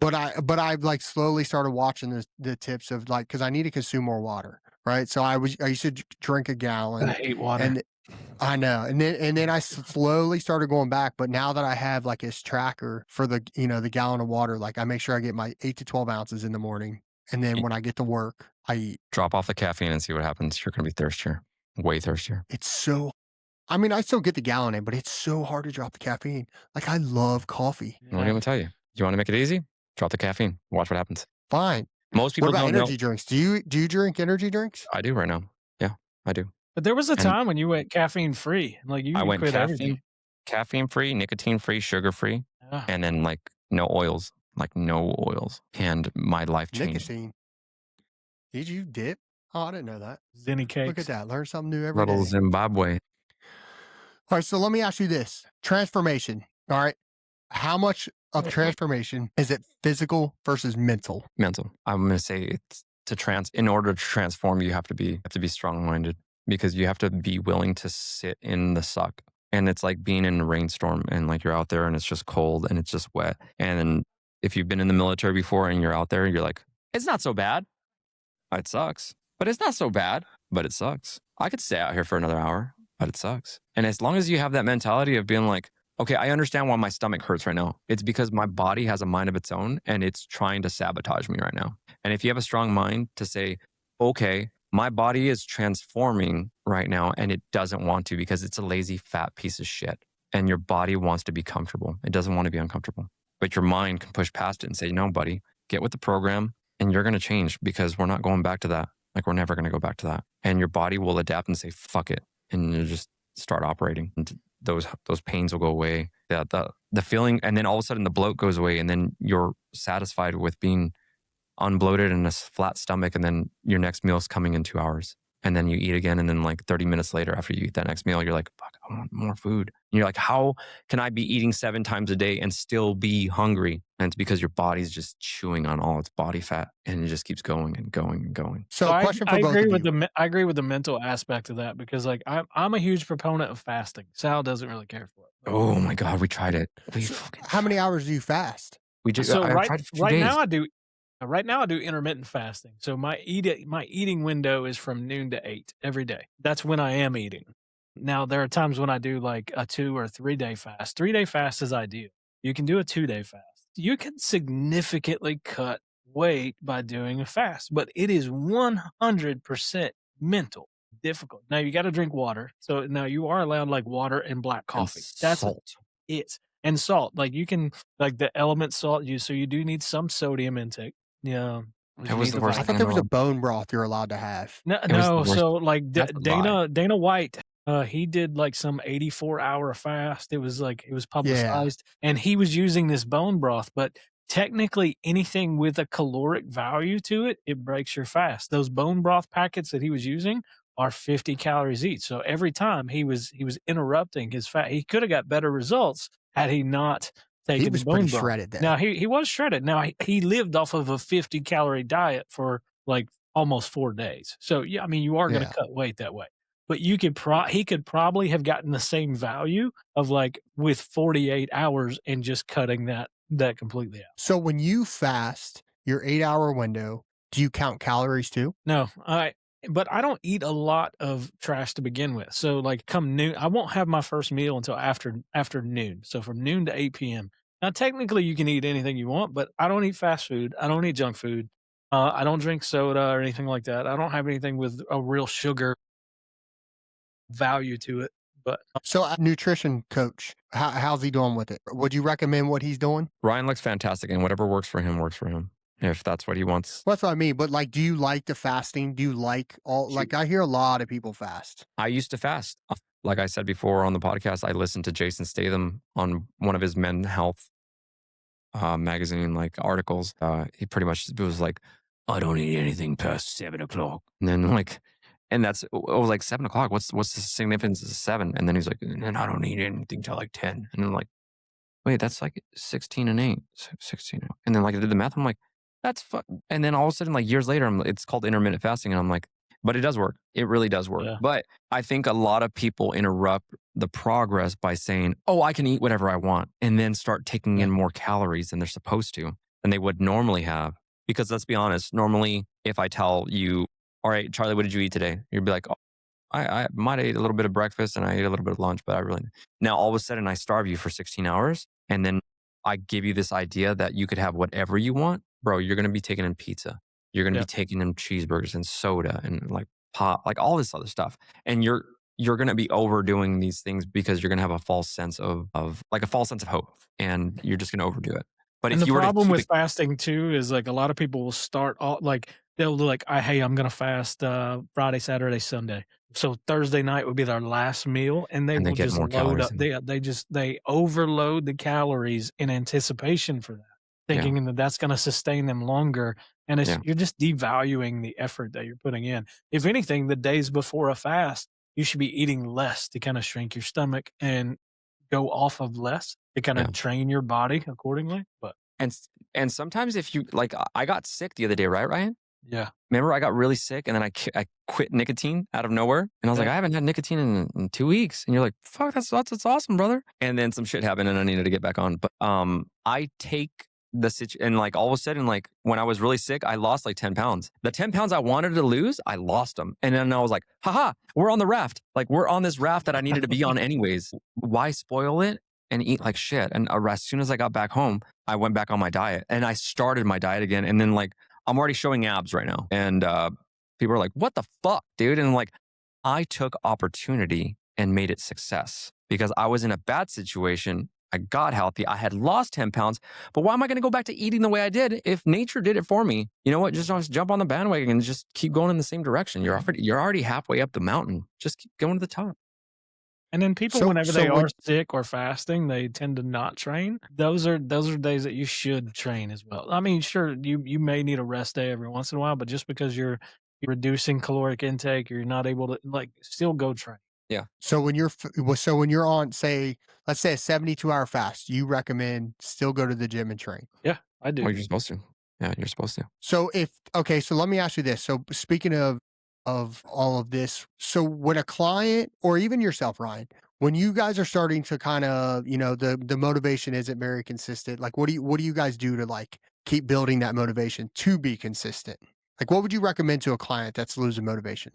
But I've like slowly started watching the tips of like, because I need to consume more water, right? So I used to drink a I gallon, hate water. and I know, and then I slowly started going back. But now that I have like this tracker for the the gallon of water, like I make sure I get my 8 to 12 ounces in the morning, and then when I get to work, I eat. Drop off the caffeine and see what happens. You're going to be thirstier, way thirstier. It's so. I mean, I still get the gallon in, but it's so hard to drop the caffeine. Like I love coffee. What am I going to tell you? You want to make it easy? Drop the caffeine. Watch what happens. Fine. Most people What about don't know. energy drinks? Do you drink energy drinks? I do right now. Yeah, I do. But there was a And time when you went caffeine free. Like you I went quit everything. caffeine free, nicotine free, sugar free, Yeah. and then like no oils. And my life changed. Nicotine. Did you dip? Oh, I didn't know that. Zenny cakes. Look at that. Learn something new every day. Little Zimbabwe. All right, so let me ask you this. Transformation. All right. How much of transformation is it physical versus mental? Mental. I'm going to say it's in order to transform, you have to be strong-minded, because you have to be willing to sit in the suck. And it's like being in a rainstorm and like you're out there and it's just cold and it's just wet. And then if you've been in the military before and you're out there, you're like, it's not so bad. It sucks, but it's not so bad, but it sucks. I could stay out here for another hour, but it sucks. And as long as you have that mentality of being like, okay, I understand why my stomach hurts right now. It's because my body has a mind of its own and it's trying to sabotage me right now. And if you have a strong mind to say, okay, my body is transforming right now and it doesn't want to because it's a lazy, fat piece of shit. And your body wants to be comfortable. It doesn't want to be uncomfortable. But your mind can push past it and say, no, buddy, get with the program and you're going to change, because we're not going back to that. Like, we're never going to go back to that. And your body will adapt and say, fuck it. And you just start operating. And those pains will go away. The feeling, and then all of a sudden the bloat goes away, and then you're satisfied with being unbloated and a flat stomach, and then your next meal is coming in 2 hours. And then you eat again, and then like 30 minutes later after you eat that next meal, you're like, fuck, I want more food. And you're like, how can I be eating 7 times a day and still be hungry? And it's because your body's just chewing on all its body fat, and it just keeps going and going and going. So question for I both agree of with you. I agree with the mental aspect of that, because like I'm a huge proponent of fasting. Sal doesn't really care for it. Oh my God, we tried it. How many hours do you fast? We just So I right tried it for 2 right days. now I do intermittent fasting. So my eating window is from noon to 8 every day. That's when I am eating. Now there are times when I do like a 2 or 3 day fast. 3-day fast is ideal. You can do a 2-day fast. You can significantly cut weight by doing a fast, but it is 100% mental difficult. Now you got to drink water. So now you are allowed like water and black coffee. That's salt. it. And salt. Like you can, like the element salt, so you do need some sodium intake. Yeah. That was the worst I thing thought there was a know. bone broth you're allowed to have. No, It was the worst. so like That's a lie. Dana White, he did like some 84-hour fast. It was publicized, and he was using this bone broth, but technically anything with a caloric value to it, it breaks your fast. Those bone broth packets that he was using are 50 calories each. So every time he was interrupting his fat, he could have got better results had he not taken He was the bone pretty broth. shredded then. Now he was shredded. Now he lived off of a 50 calorie diet for like almost 4 days. So yeah, I mean you are going to cut weight that way. but he could probably have gotten the same value of like with 48 hours and just cutting that completely out. So when you fast your 8-hour window, do you count calories too? No, but I don't eat a lot of trash to begin with. So like come noon, I won't have my first meal until after noon. So from noon to 8 p.m. Now technically you can eat anything you want, but I don't eat fast food. I don't eat junk food. I don't drink soda or anything like that. I don't have anything with a real sugar value to it. But So a nutrition coach, how's he doing with it? Would you recommend what he's doing? Ryan looks fantastic, and whatever works for him, if that's what he wants. Well, that's what I mean. But like, do you like the fasting? Do you like like, I hear a lot of people fast. I used to fast. Like I said before on the podcast, I listened to Jason Statham on one of his men's health magazine like articles. He pretty much was like, I don't eat anything past 7 o'clock. And then like, and that's, it was like 7 o'clock. What's the significance of 7? And then he's like, and I don't eat anything till like 10. And I'm like, wait, that's like 16 and 8, 16. And then like I did the math. I'm like, that's and then all of a sudden, like years later, it's called intermittent fasting. And I'm like, but it does work. It really does work. Yeah. But I think a lot of people interrupt the progress by saying, oh, I can eat whatever I want, and then start taking in more calories than they're supposed to, than they would normally have. Because let's be honest, normally if I tell you, all right, Charlie, what did you eat today? You'd be like, oh, I might have ate a little bit of breakfast and I ate a little bit of lunch, but I really, now all of a sudden I starve you for 16 hours. And then I give you this idea that you could have whatever you want. Bro, you're going to be taking in pizza. You're going to be taking in cheeseburgers and soda and like pop, like all this other stuff. And you're going to be overdoing these things because you're going to have a false sense of hope, and you're just going to overdo it. But and if the you were problem to with fasting too is like a lot of people will start all like they'll do like, hey, I'm gonna fast Friday, Saturday, Sunday. So Thursday night would be their last meal, and they will get just more load calories up. They overload the calories in anticipation for that, thinking that that's going to sustain them longer. And you're just devaluing the effort that you're putting in. If anything, the days before a fast, you should be eating less to kind of shrink your stomach and go off of less to kind of train your body accordingly. But and sometimes if you like, I got sick the other day, right, Ryan? Yeah. Remember, I got really sick, and then I quit nicotine out of nowhere, and I was like, I haven't had nicotine in 2 weeks, and you're like, fuck, that's awesome, brother. And then some shit happened, and I needed to get back on. But I take the situation, and like all of a sudden, like when I was really sick, I lost like 10 pounds. The 10 pounds I wanted to lose, I lost them, and then I was like, haha, we're on the raft. Like we're on this raft that I needed to be on anyways. Why spoil it and eat like shit? And as soon as I got back home, I went back on my diet, and I started my diet again, and then like I'm already showing abs right now. And people are like, what the fuck, dude? And like, I took opportunity and made it success because I was in a bad situation. I got healthy. I had lost 10 pounds. But why am I going to go back to eating the way I did if nature did it for me? You know what? Just jump on the bandwagon and just keep going in the same direction. You're already halfway up the mountain. Just keep going to the top. And then people, whenever they are sick or fasting, they tend to not train. Those are days that you should train as well. I mean, sure, you may need a rest day every once in a while, but just because you're reducing caloric intake, you're not able to like still go train. Yeah. So when you're on, say, let's say a 72-hour fast, you recommend still go to the gym and train. Yeah, I do. Well, you're supposed to. Yeah, you're supposed to. So so let me ask you this. So speaking of all of this, so when a client or even yourself, Ryan, when you guys are starting to kind of, the motivation isn't very consistent, like what do you guys do to like keep building that motivation to be consistent? Like what would you recommend to a client that's losing motivation?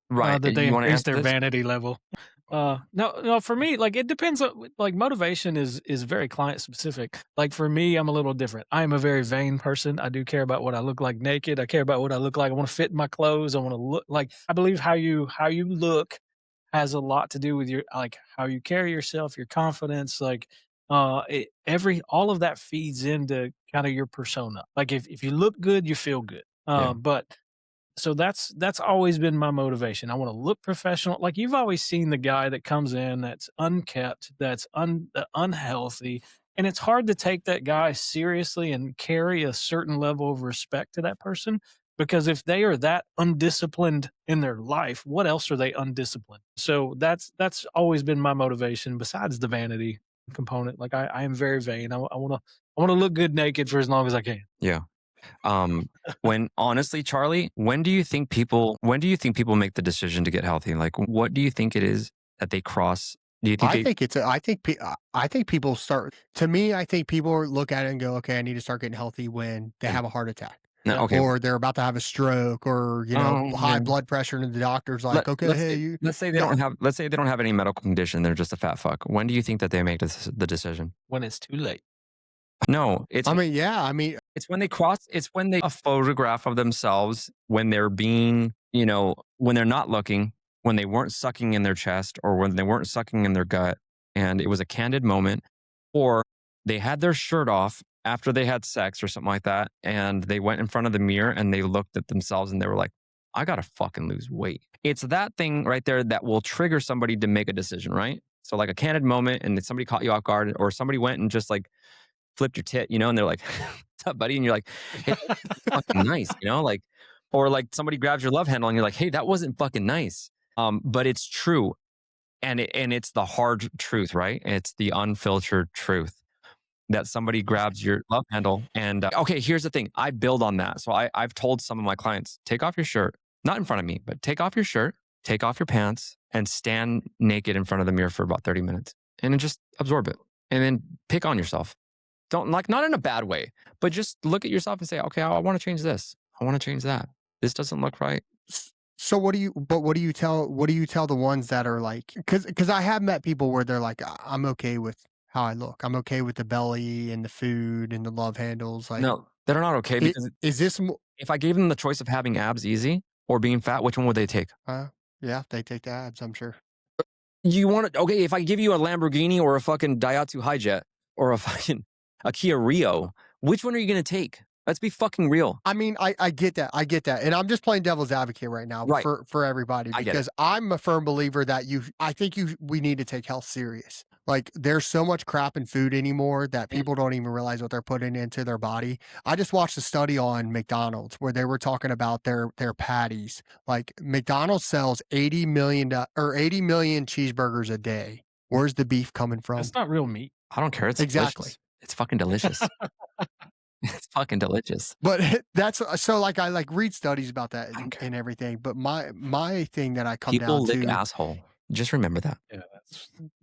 Right. That they increase their this? vanity level. No, for me, like it depends on, like motivation is very client specific. Like for me, I'm a little different. I am a very vain person. I do care about what I look like naked. I care about what I look like. I want to fit in my clothes. I want to look like, I believe how you look has a lot to do with your, like how you carry yourself, your confidence, like all of that feeds into kind of your persona. Like if you look good, you feel good. But so that's always been my motivation. I want to look professional. Like you've always seen the guy that comes in that's unkept, that's unhealthy, and it's hard to take that guy seriously and carry a certain level of respect to that person, because if they are that undisciplined in their life, what else are they undisciplined? So that's always been my motivation besides the vanity component. Like I am very vain. I want to look good naked for as long as I can. Yeah. When honestly, Charlie, when do you think people make the decision to get healthy? Like, what do you think it is that they cross? Do you think I think people start, to me, I think people look at it and go, okay, I need to start getting healthy when they have a heart attack. No, Yeah. okay. Or they're about to have a stroke, or high blood pressure, and the doctor's like, okay, hey, let's say they don't have any medical condition. They're just a fat fuck. When do you think that they make the decision? When it's too late. No, it's when they a photograph of themselves when they're being, when they're not looking, when they weren't sucking in their chest or when they weren't sucking in their gut, and it was a candid moment, or they had their shirt off after they had sex or something like that, and they went in front of the mirror and they looked at themselves and they were like, I gotta fucking lose weight. It's that thing right there that will trigger somebody to make a decision, right? So like a candid moment, and somebody caught you off guard, or somebody went and just like flipped your tit, and they're like, what's up, buddy? And you're like, hey, that was fucking nice, like, or like somebody grabs your love handle and you're like, hey, that wasn't fucking nice. But it's true. And it's the hard truth, right? It's the unfiltered truth that somebody grabs your love handle. And okay, here's the thing. I build on that. So I've told some of my clients, take off your shirt, not in front of me, but take off your shirt, take off your pants, and stand naked in front of the mirror for about 30 minutes and then just absorb it. And then pick on yourself. Don't, like, not in a bad way, but just look at yourself and say, okay, I want to change this. I want to change that. This doesn't look right. So what do you tell the ones that are like, because I have met people where they're like, I'm okay with how I look. I'm okay with the belly and the food and the love handles. Like, no, they're not okay, because is this, if I gave them the choice of having abs easy or being fat, which one would they take? yeah, they take the abs, I'm sure. You want to, okay, if I give you a Lamborghini or a fucking Daihatsu Hijet or a Kia Rio, which one are you going to take? Let's be fucking real. I mean, I get that. And I'm just playing devil's advocate right now, right, for everybody, because I'm a firm believer that we need to take health serious. Like, there's so much crap in food anymore that people don't even realize what they're putting into their body. I just watched a study on McDonald's where they were talking about their patties. Like, McDonald's sells 80 million cheeseburgers a day. Where's the beef coming from? It's not real meat. I don't care. It's exactly delicious. It's fucking delicious. It's fucking delicious. But that's so, like, I like read studies about that and everything. But my thing that I come people down lick to, asshole. Just remember that. Yeah,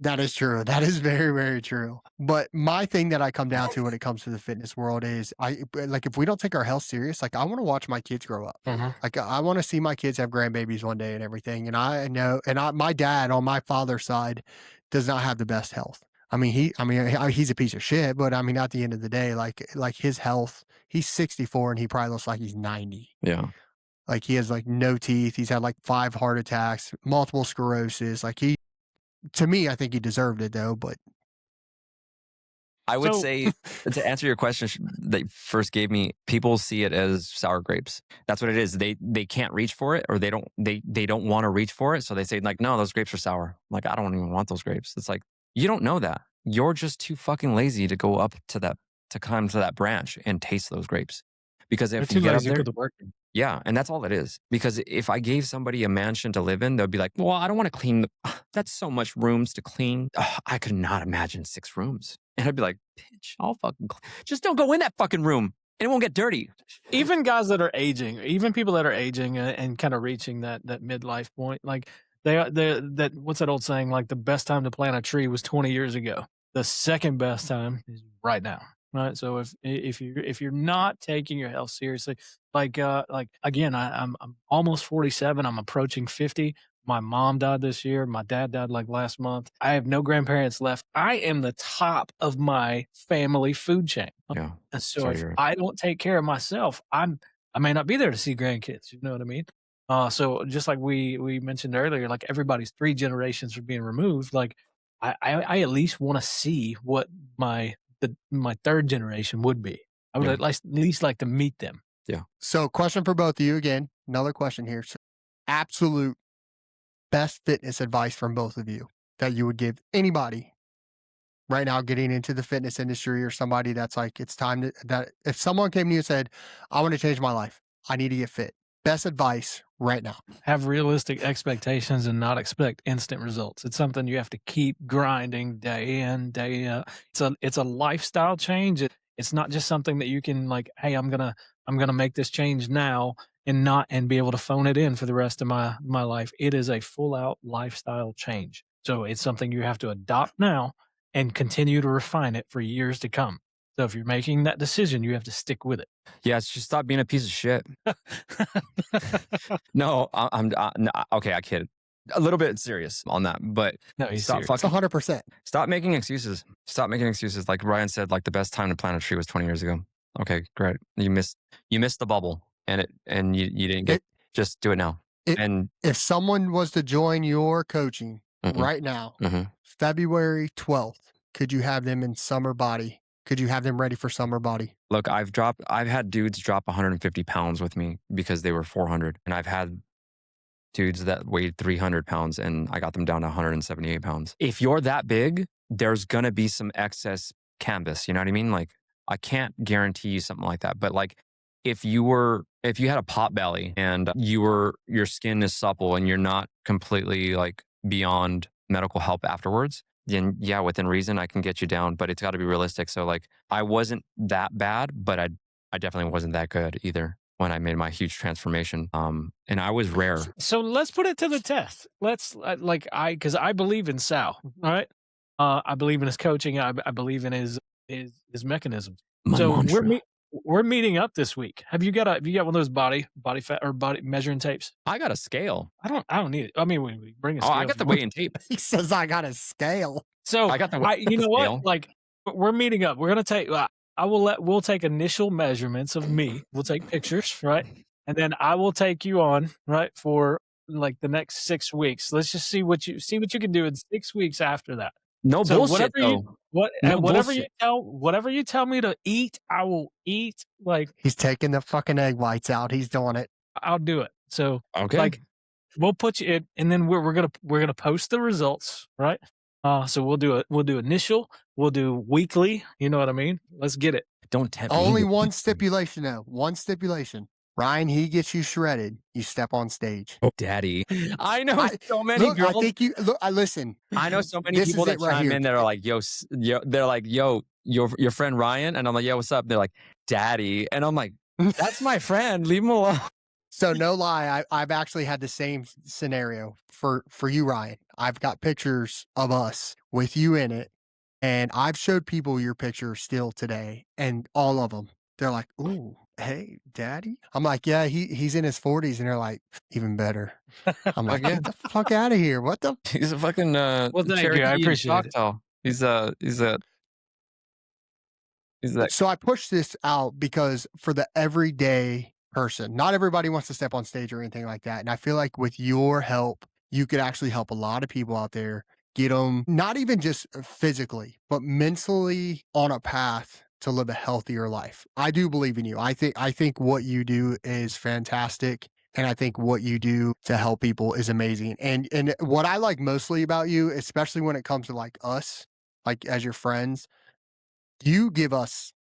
that is true. That is very, very true. But my thing that I come down to when it comes to the fitness world is, like, if we don't take our health serious, like, I want to watch my kids grow up. Like, I want to see my kids have grandbabies one day and everything. And I know, my dad on my father's side does not have the best health. I mean, he's a piece of shit, but I mean, at the end of the day, like his health, he's 64 and he probably looks like he's 90. Yeah. Like, he has like no teeth. He's had like 5 heart attacks, multiple sclerosis. Like, to me, I think he deserved it though, but I would say, to answer your question that you first gave me, people see it as sour grapes. That's what it is. They can't reach for it, or they don't want to reach for it. So they say, like, no, those grapes are sour. Like, I don't even want those grapes. It's like, you don't know that. You're just too fucking lazy to go up to climb to that branch and taste those grapes. Because if you get up there, put the work in. Yeah, and that's all it is. Because if I gave somebody a mansion to live in, they'll be like, well, I don't want to clean. That's so much rooms to clean. I could not imagine 6 rooms. And I'd be like, bitch, I'll fucking just don't go in that fucking room and it won't get dirty. Even guys that are aging, even people that are aging and kind of reaching that midlife point, like that what's that old saying? Like, the best time to plant a tree was 20 years ago. The second best time is right now. Right. So if you're not taking your health seriously, like again, I'm almost 47. I'm approaching 50. My mom died this year. My dad died like last month. I have no grandparents left. I am the top of my family food chain. Yeah. And so if I don't take care of myself, I may not be there to see grandkids. You know what I mean? So just like we mentioned earlier, like, everybody's 3 generations are being removed. Like, I at least want to see what my 3rd generation would be. I would at least like to meet them. Yeah. So, question for both of you again. Another question here. So, absolute best fitness advice from both of you that you would give anybody right now getting into the fitness industry, or somebody that's like, it's time that if someone came to you and said, I want to change my life, I need to get fit. Best advice right now. Have realistic expectations and not expect instant results. It's something you have to keep grinding day in, day out. It's a lifestyle change. It's not just something that you can, like, hey, I'm gonna I'm going to make this change now and be able to phone it in for the rest of my life. It is a full out lifestyle change. So it's something you have to adopt now and continue to refine it for years to come. So if you're making that decision, you have to stick with it. Yeah, it's just stop being a piece of shit. No, okay, I kid. A little bit serious on that, but No, he's stop serious. fucking, 100%. stop making excuses. Stop making excuses. Like Ryan said, like the best time to plant a tree was 20 years ago. Okay, great. You missed the bubble, and you didn't get. Just do it now. And If someone was to join your coaching Mhm. right now, Mhm. February 12th, could you have them in summer body? Could you have them ready for summer body? Look, I've had dudes drop 150 pounds with me because they were 400, and I've had dudes that weighed 300 pounds and I got them down to 178 pounds. If you're that big, there's going to be some excess canvas. You know what I mean? Like, I can't guarantee you something like that. But like, if you had a pot belly and your skin is supple and you're not completely like beyond medical help afterwards, then yeah, within reason, I can get you down, but it's got to be realistic. So like, I wasn't that bad, but I definitely wasn't that good either when I made my huge transformation. And I was rare. So let's put it to the test. Let's because I believe in Sal. All right. I believe in his coaching. I believe in his mechanisms. My So mantra. we're meeting up this week. Have you got one of those body fat or body measuring tapes? I got a scale. I don't need it. I mean, we bring a Oh, scale. I got the weighing tape. He says, I got a scale. So I got the you know scale. what? Like, we're meeting up. We're gonna take. We'll take initial measurements of me. We'll take pictures, right? And then I will take you on, right, for like the next 6 weeks. Let's just see what you can do in 6 weeks after that. No So bullshit though. No whatever you tell me to eat, I will eat. Like, He's taking the fucking egg whites out. He's doing it. I'll do it. So Okay. like, we'll put you in, and then we're gonna post the results, right? So we'll do initial, we'll do weekly. You know what I mean? Let's get it. Don't tempt me. Only one stipulation, though. One stipulation. Ryan, he gets you shredded. You step on stage. Oh, daddy. I know so many Look, girls. I think you look. I listen. I know so many This people is that it right chime here. in that are like, yo, they're like, yo, your friend Ryan, and I'm like, yeah, what's up? They're like, daddy, and I'm like, that's my friend. Leave him alone. So no lie, I've actually had the same scenario for you, Ryan. I've got pictures of us with you in it, and I've showed people your picture still today, and all of them, they're like, "Ooh, hey, daddy." I'm like, "Yeah, he's in his 40s," and they're like, "Even better." I'm like, "Get the fuck out of here! What the?" He's a fucking Well, thank you. I Cherokee appreciate it. Choctaw. He's that. So I push this out because for the everyday person, not everybody wants to step on stage or anything like that. And I feel like with your help, you could actually help a lot of people out there get them not even just physically, but mentally on a path to live a healthier life. I do believe in you. I think what you do is fantastic. And I think what you do to help people is amazing. And what I like mostly about you, especially when it comes to like us, like as your friends, you give us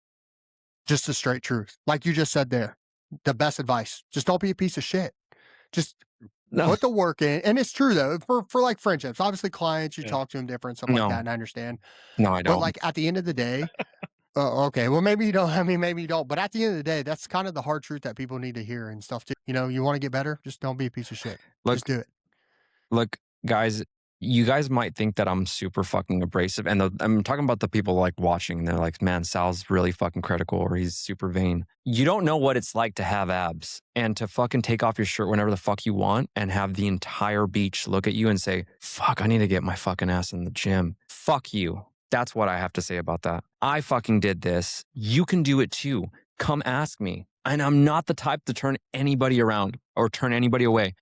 just the straight truth. Like you just said there, the best advice. Just don't be a piece of shit. Just put the work in. And it's true though, for like friendships, obviously clients, you talk to them different, stuff like that. And I understand. No, I don't. But like at the end of the day, okay, well, maybe you don't. I mean, maybe you don't. But at the end of the day, that's kind of the hard truth that people need to hear and stuff too. You know, you want to get better, just don't be a piece of shit. Just do it. Look, guys, you guys might think that I'm super fucking abrasive. And I'm talking about the people like watching. And they're like, man, Sal's really fucking critical or he's super vain. You don't know what it's like to have abs and to fucking take off your shirt whenever the fuck you want and have the entire beach look at you and say, fuck, I need to get my fucking ass in the gym. Fuck you. That's what I have to say about that. I fucking did this. You can do it too. Come ask me. And I'm not the type to turn anybody around or turn anybody away.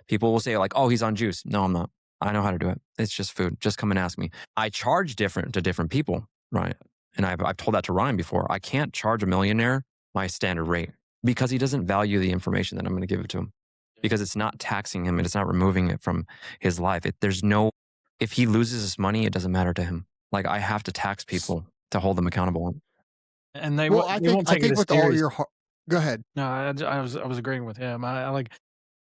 People will say like, oh, he's on juice. No, I'm not. I know how to do it. It's just food. Just come and ask me. I charge different to different people, right? And I've told that to Ryan before. I can't charge a millionaire my standard rate because he doesn't value the information that I'm going to give it to him because it's not taxing him and it's not removing it from his life. If he loses his money, it doesn't matter to him. Like I have to tax people to hold them accountable. And I think with all your heart, go ahead. No, I was agreeing with him. I like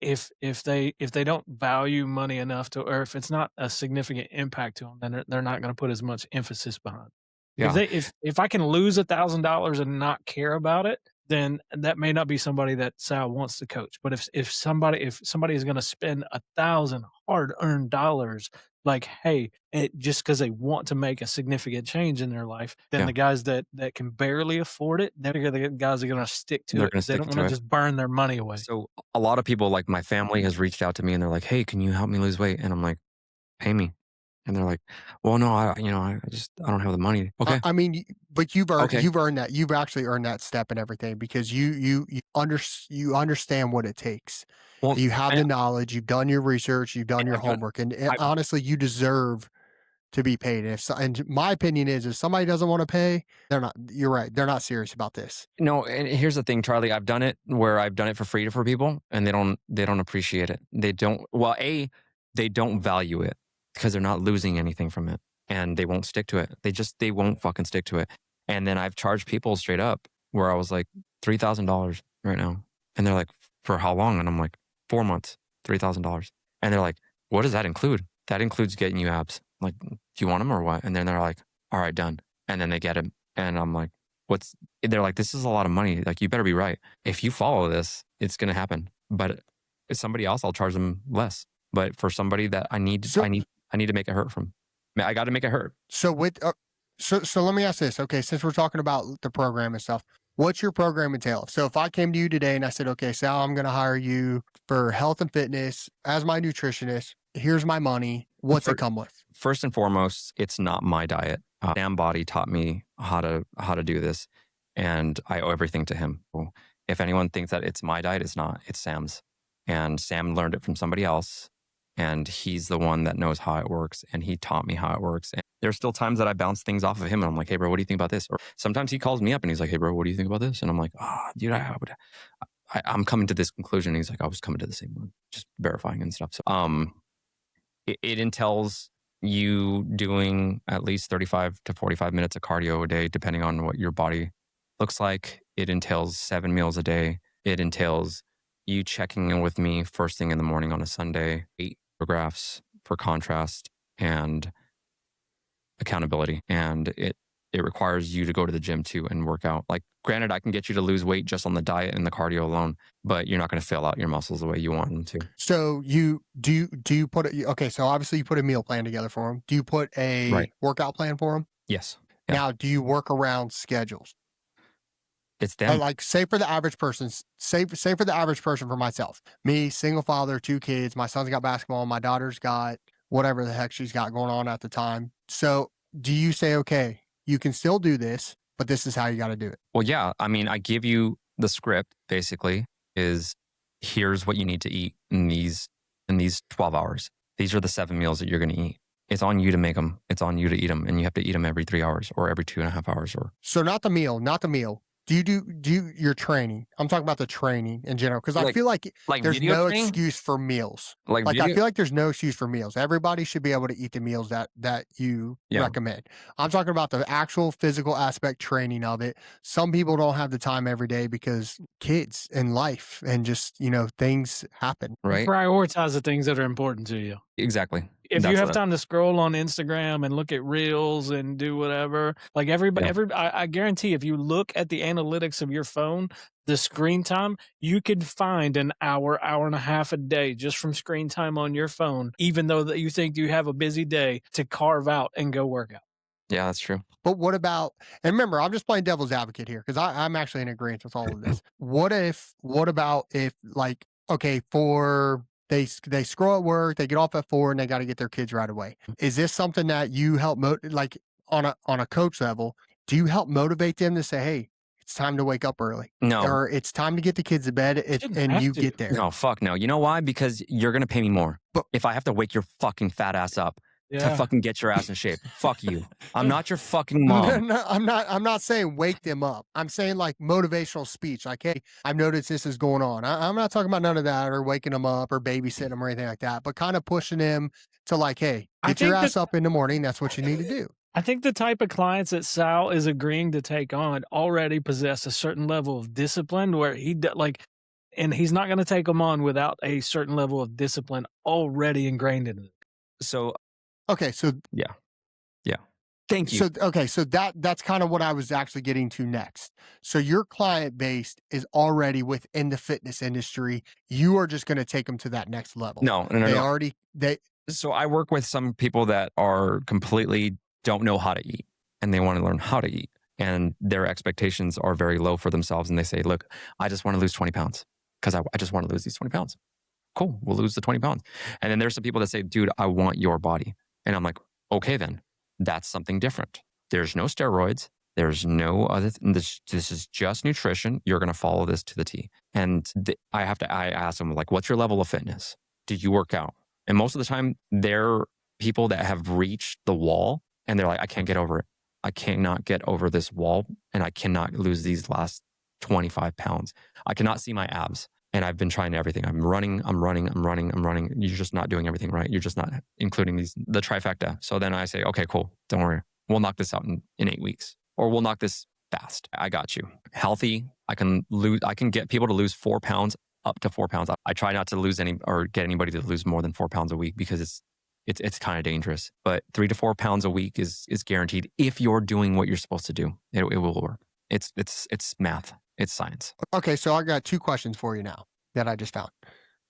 if they don't value money enough to, or if it's not a significant impact to them, then they're not going to put as much emphasis behind it. Yeah. If I can lose $1,000 and not care about it, then that may not be somebody that Sal wants to coach. But if somebody is going to spend $1,000 hard-earned dollars, like, hey, just because they want to make a significant change in their life, then the guys that can barely afford it, they're the guys that are going to stick to it. They don't want to just burn their money away. So a lot of people, like my family, has reached out to me and they're like, "Hey, can you help me lose weight?" And I'm like, "Pay me." And they're like, "Well, no, I don't have the money." Okay. I mean, but you've Okay. earned that. You've actually earned that step and everything because you understand what it takes. Well, You have the knowledge. You've done your research. You've done your homework, and honestly, you deserve to be paid. And my opinion is, if somebody doesn't want to pay, they're not. You're right. They're not serious about this. No, and here's the thing, Charlie. I've done it where I've done it for free for people, and they don't appreciate it. They don't. Well, they don't value it because they're not losing anything from it, and they won't stick to it. They won't fucking stick to it. And then I've charged people straight up where I was like $3,000 right now, and they're like, "For how long?" And I'm like, 4 months, $3,000. And they're like, "What does that include?" That includes getting you abs. I'm like, "Do you want them or what?" And then they're like, "All right, done." And then they get them, and I'm like, they're like, "This is a lot of money. Like, you better be right. If you follow this, it's going to happen. But if somebody else, I'll charge them less. But for somebody that I need to make it hurt from. I got to make it hurt." So so let me ask this. Okay, since we're talking about the program and stuff, what's your program entail? So if I came to you today and I said, "Okay, Sal, I'm going to hire you for health and fitness as my nutritionist. Here's my money. What's it come with?" First and foremost, it's not my diet. Sam Body taught me how to do this, and I owe everything to him. If anyone thinks that it's my diet, it's not. It's Sam's, and Sam learned it from somebody else, and he's the one that knows how it works, and he taught me how it works. And there's still times that I bounce things off of him, and I'm like, "Hey, bro, what do you think about this?" Or sometimes he calls me up and he's like, "Hey, bro, what do you think about this?" And I'm like, "Oh, dude, I'm coming to this conclusion." And he's like, "I was coming to the same one, just verifying and stuff." So, it entails you doing at least 35 to 45 minutes of cardio a day, depending on what your body looks like. It entails 7 meals a day. It entails you checking in with me first thing in the morning on a Sunday, 8 photographs for contrast and accountability. And it requires you to go to the gym too and work out. Like, granted, I can get you to lose weight just on the diet and the cardio alone, but you're not going to fill out your muscles the way you want them to. So you put okay, so obviously you put a meal plan together for them. Do you put a workout plan for them? Yes. Yeah. Now, do you work around schedules? It's them. Like, say for the average person, for myself, me, single father, 2 kids, my son's got basketball, my daughter's got whatever the heck she's got going on at the time. So do you say, "Okay, you can still do this, but this is how you got to do it"? Well, yeah. I mean, I give you the script, basically, is here's what you need to eat in these 12 hours. These are the 7 meals that you're going to eat. It's on you to make them. It's on you to eat them. And you have to eat them every 3 hours or every 2.5 hours. So not the meal. Do you do your training? I'm talking about the training in general, because I feel like there's no excuse for meals. I feel like there's no excuse for meals. Everybody should be able to eat the meals that you recommend. I'm talking about the actual physical aspect training of it. Some people don't have the time every day because kids and life and just, things happen. Right. Prioritize the things that are important to you. Exactly. If you have time to scroll on Instagram and look at reels and do whatever, like I guarantee if you look at the analytics of your phone, the screen time, you could find an hour and a half a day just from screen time on your phone, even though that you think you have a busy day to carve out and go work out. Yeah, that's true. But what about, and remember, I'm just playing devil's advocate here because I'm actually in agreement with all of this. What about if, like, okay, they scroll at work, they get off at 4 and they got to get their kids right away. Is this something that you help like on a coach level? Do you help motivate them to say, "Hey, it's time to wake up early"? No. Or "It's time to get the kids to bed," and you get there? No, fuck no. You know why? Because you're going to pay me more. But if I have to wake your fucking fat ass up to fucking get your ass in shape, fuck you. I'm not your fucking mom. No, I'm not saying wake them up. I'm saying like motivational speech. Like, "Hey, I've noticed this is going on." I'm not talking about none of that or waking them up or babysitting them or anything like that, but kind of pushing them to like, "Hey, get your ass up in the morning. That's what you need to do." I think the type of clients that Sal is agreeing to take on already possess a certain level of discipline where and he's not going to take them on without a certain level of discipline already ingrained in it. So, okay. So yeah. Thank you. So, okay. So that's kind of what I was actually getting to next. So your client base is already within the fitness industry. You are just going to take them to that next level. No. So I work with some people that are completely don't know how to eat and they want to learn how to eat. And their expectations are very low for themselves. And they say, look, I just want to lose 20 pounds because I just want to lose these 20 pounds. Cool. We'll lose the 20 pounds. And then there's some people that say, dude, I want your body. And I'm like, okay, then that's something different. There's no steroids. There's no other. This is just nutrition. You're going to follow this to the T. And I ask them, like, what's your level of fitness? Did you work out? And most of the time, they're people that have reached the wall and they're like, I can't get over it. I cannot get over this wall and I cannot lose these last 25 pounds. I cannot see my abs. And I've been trying everything. I'm running. You're just not doing everything right. You're just not including the trifecta. So then I say, okay, cool. Don't worry. We'll knock this out in 8 weeks, or we'll knock this fast. I got you. Healthy. I can get people to lose 4 pounds, up to 4 pounds. I try not to lose get anybody to lose more than 4 pounds a week because it's kind of dangerous. But 3 to 4 pounds a week is guaranteed if you're doing what you're supposed to do. It will work. It's math. It's science. Okay, so I got 2 questions for you now that I just found.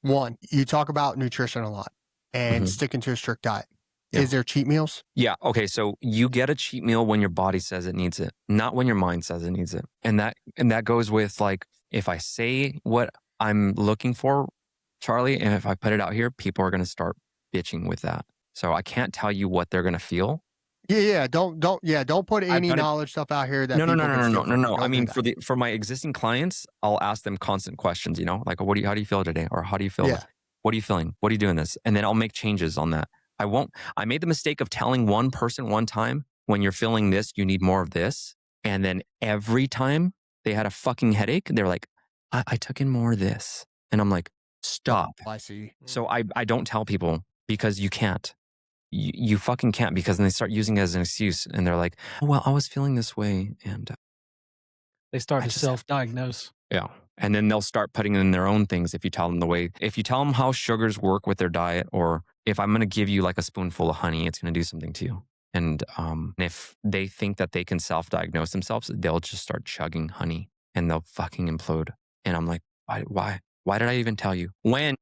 One, you talk about nutrition a lot and sticking to a strict diet. Yeah. Is there cheat meals? Yeah. Okay. So you get a cheat meal when your body says it needs it, not when your mind says it needs it. And that goes with, like, if I say what I'm looking for, Charlie, and if I put it out here, people are going to start bitching with that. So I can't tell you what they're going to feel. Yeah. Don't put any knowledge stuff out here that no. I mean, for my existing clients, I'll ask them constant questions, like, how do you feel today? Or how do you feel? Yeah. What are you feeling? What are you doing this? And then I'll make changes on that. I made the mistake of telling one person one time, when you're feeling this, you need more of this. And then every time they had a fucking headache, they're like, I took in more of this. And I'm like, stop. I see. So I don't tell people because you can't. You fucking can't, because then they start using it as an excuse and they're like, oh, well, I was feeling this way. And they start to self-diagnose. Yeah. And then they'll start putting in their own things if you tell them how sugars work with their diet, or if I'm going to give you like a spoonful of honey, it's going to do something to you. And if they think that they can self-diagnose themselves, they'll just start chugging honey and they'll fucking implode. And I'm like, why? Why did I even tell you? When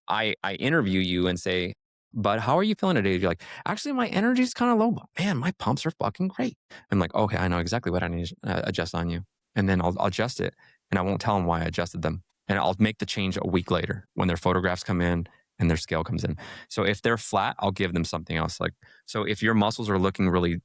I interview you and say, but how are you feeling today? You're like, actually, my energy's kind of low, but man, my pumps are fucking great. I'm like, okay, I know exactly what I need to adjust on you. And then I'll adjust it. And I won't tell them why I adjusted them. And I'll make the change a week later when their photographs come in and their scale comes in. So if they're flat, I'll give them something else. So if your muscles are looking really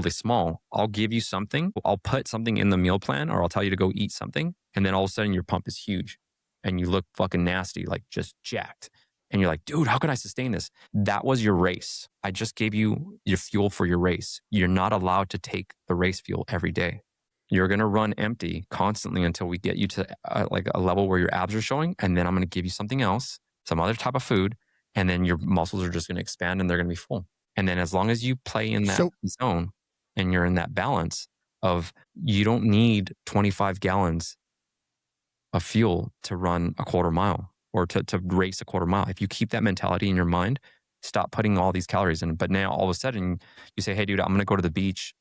small, I'll give you something. I'll put something in the meal plan, or I'll tell you to go eat something. And then all of a sudden your pump is huge and you look fucking nasty, like just jacked. And you're like, dude, how can I sustain this? That was your race. I just gave you your fuel for your race. You're not allowed to take the race fuel every day. You're going to run empty constantly until we get you to like a level where your abs are showing. And then I'm going to give you something else, some other type of food. And then your muscles are just going to expand and they're going to be full. And then as long as you play in that zone and you're in that balance of, you don't need 25 gallons of fuel to run a quarter mile or to race a quarter mile. If you keep that mentality in your mind, stop putting all these calories in. But now all of a sudden you say, hey dude, I'm going to go to the beach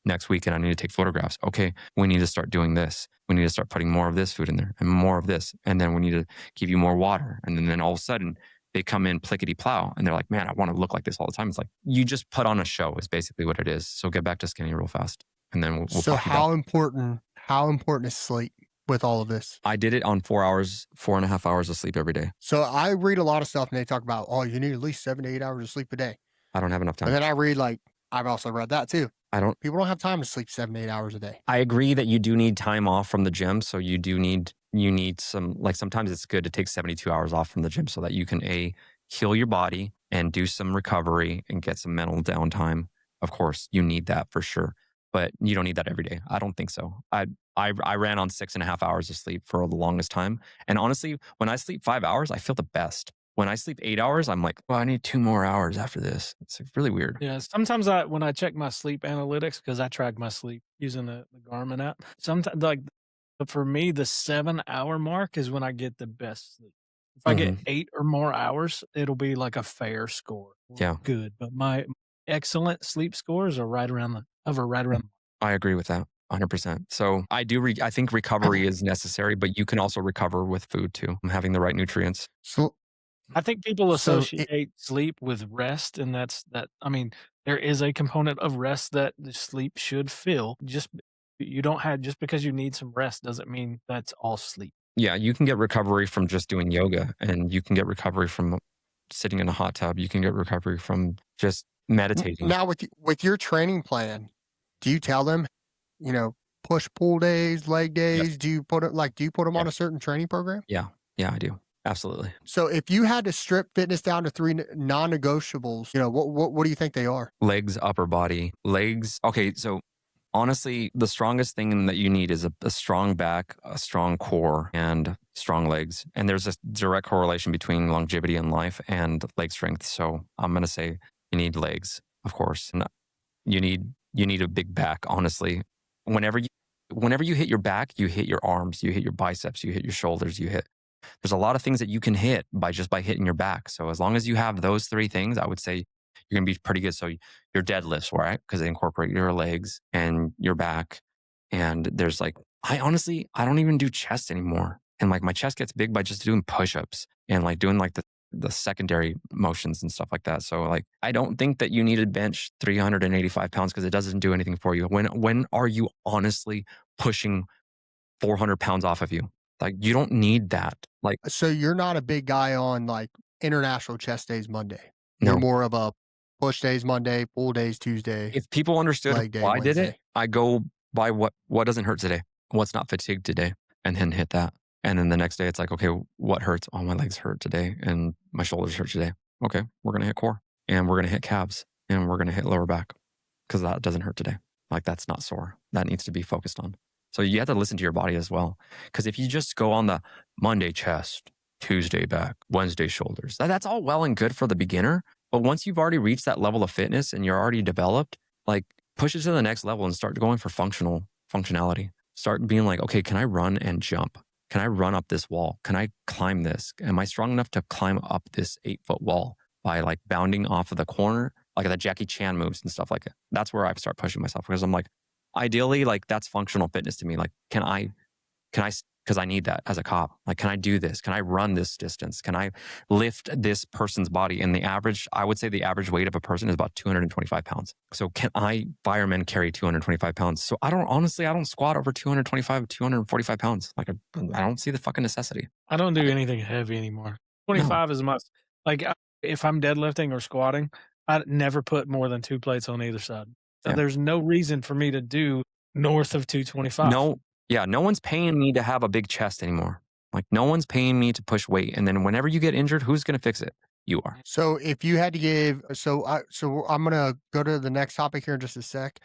next week and I need to take photographs. Okay, we need to start doing this. We need to start putting more of this food in there and more of this. And then we need to give you more water. And then all of a sudden they come in plickety plow and they're like, man, I want to look like this all the time. It's like, you just put on a show is basically what it is. So get back to skinny real fast. And then we'll so how important is sleep with all of this? I did it on 4.5 hours of sleep every day. So I read a lot of stuff and they talk about, oh, you need at least 7 to 8 hours of sleep a day. I don't have enough time. And then I read, like, I've also read that too. People don't have time to sleep 7 to 8 hours a day. I agree that you do need time off from the gym. So you need some, like, sometimes it's good to take 72 hours off from the gym so that you can heal your body and do some recovery and get some mental downtime. Of course, you need that for sure, but you don't need that every day. I don't think so. I ran on 6.5 hours of sleep for the longest time. And honestly, when I sleep 5 hours, I feel the best. When I sleep 8 hours, I'm like, well, I need 2 more hours after this. It's really weird. Yeah. Sometimes when I check my sleep analytics, because I track my sleep using the Garmin app, sometimes but for me, the 7-hour mark is when I get the best sleep. If I get 8 or more hours, it'll be like a fair score. Yeah. Good. But my excellent sleep scores are right around the. I agree with that 100%. So I think recovery is necessary, but you can also recover with food too, having the right nutrients. So, I think people so it, associate sleep with rest, and I mean, there is a component of rest that the sleep should fill. Just because you need some rest doesn't mean that's all sleep. Yeah, you can get recovery from just doing yoga, and you can get recovery from sitting in a hot tub. You can get recovery from just meditating. now with your training plan, do you tell them, push pull days, leg Yes. days? Do you put them Yeah. on a certain training program? Yeah, I do. Absolutely. So if you had to strip fitness down to 3 non-negotiables, what do you think they are? Legs, upper body, legs. Okay, so honestly, the strongest thing that you need is a strong back, a strong core, and strong legs. And there's a direct correlation between longevity in life and leg strength. So I'm going to say you need legs, of course. And you need a big back, honestly. Whenever you hit your back, you hit your arms, you hit your biceps, you hit your shoulders, there's a lot of things that you can hit by hitting your back. So as long as you have those 3 things, I would say you're going to be pretty good. So your deadlifts, right? Because they incorporate your legs and your back. And there's I don't even do chest anymore. And my chest gets big by just doing push-ups and doing the secondary motions and stuff like that. So I don't think that you need to bench 385 pounds because it doesn't do anything for you. When are you honestly pushing 400 pounds off of you? You don't need that. So you're not a big guy on International Chest Days Monday. No. You're more of a push days Monday, pull days Tuesday. If people understood leg day why I did it, Wednesday. I go by what doesn't hurt today, what's not fatigued today, and then hit that. And then the next day it's okay, what hurts? Oh, my legs hurt today and my shoulders hurt today. Okay, we're going to hit core and we're going to hit calves and we're going to hit lower back because that doesn't hurt today. That's not sore. That needs to be focused on. So you have to listen to your body as well. Because if you just go on the Monday chest, Tuesday back, Wednesday shoulders, that's all well and good for the beginner. But once you've already reached that level of fitness and you're already developed, push it to the next level and start going for functionality. Start being okay, can I run and jump? Can I run up this wall? Can I climb this? Am I strong enough to climb up this 8-foot wall by bounding off of the corner, the Jackie Chan moves and stuff like that? That's where I start pushing myself because I'm ideally, that's functional fitness to me. Can I, because I need that as a cop. Can I do this? Can I run this distance? Can I lift this person's body? And I would say the average weight of a person is about 225 pounds. So can firemen carry 225 pounds? So I don't squat over 245 pounds. I don't see the fucking necessity. I don't do anything heavy anymore. 25 is a must. If I'm deadlifting or squatting, I never put more than 2 plates on either side. So there's no reason for me to do north of 225. No one's paying me to have a big chest anymore. No one's paying me to push weight. And then whenever you get injured, who's going to fix it? You are. So if you had to give, so I'm going to go to the next topic here in just a sec.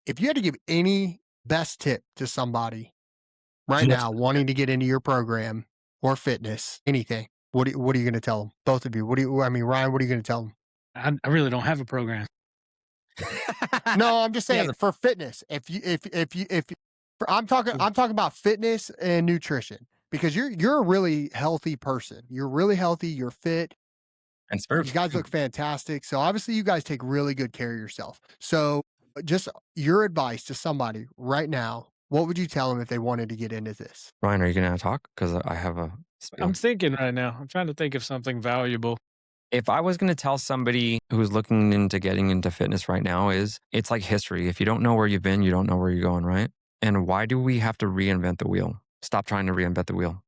If you had to give any best tip to somebody right now wanting to get into your program or fitness, anything, what are you going to tell them? Both of you. Ryan, what are you going to tell them? I really don't have a program. No, I'm just saying for fitness. I'm talking about fitness and nutrition because you're a really healthy person. You're really healthy. You're fit. And spiritual. You guys look fantastic. So obviously you guys take really good care of yourself. So just your advice to somebody right now, what would you tell them if they wanted to get into this? Ryan, are you going to talk? Because I have a spiel. I'm thinking right now. I'm trying to think of something valuable. If I was going to tell somebody who's looking into getting into fitness right now it's like history. If you don't know where you've been, you don't know where you're going, right? And why do we have to reinvent the wheel? Stop trying to reinvent the wheel.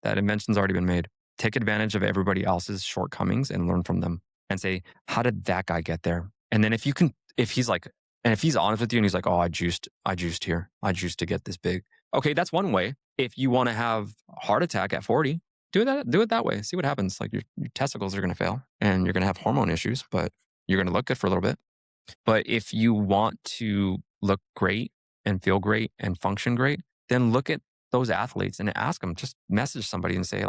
That invention's already been made. Take advantage of everybody else's shortcomings and learn from them and say, how did that guy get there? And then if he's honest with you and he's oh, I juiced here. I juiced to get this big. Okay, that's one way. If you want to have a heart attack at 40, do it that way. See what happens. Your testicles are going to fail and you're going to have hormone issues, but you're going to look good for a little bit. But if you want to look great and feel great and function great, then look at those athletes and ask them, just message somebody and say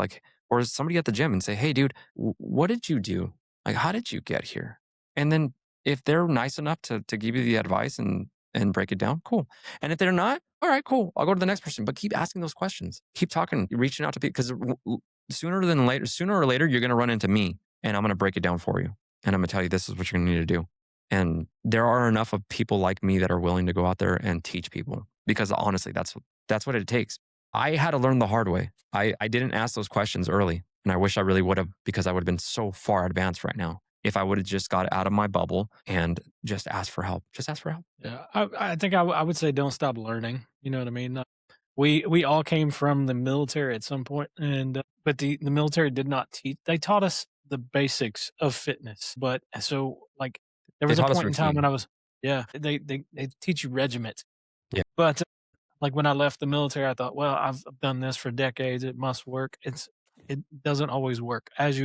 or somebody at the gym and say, hey dude, what did you do? How did you get here? And then if they're nice enough to give you the advice and break it down, cool. And if they're not, all right, cool. I'll go to the next person, but keep asking those questions. Keep talking, reaching out to people because sooner or later, you're going to run into me and I'm going to break it down for you. And I'm going to tell you, this is what you're going to need to do. And there are enough of people like me that are willing to go out there and teach people, because honestly, that's what it takes. I had to learn the hard way. I didn't ask those questions early, and I wish I really would have, because I would have been so far advanced right now if I would have just got out of my bubble and just asked for help. Just ask for help. Yeah, I think I would say don't stop learning. You know what I mean? We all came from the military at some point, and but the military did not teach. They taught us the basics of fitness, but so like there They was a taught us point in time when routine. they teach you regiment. Yeah. But like when I left the military, I thought, well, I've done this for decades. It must work. It doesn't always work as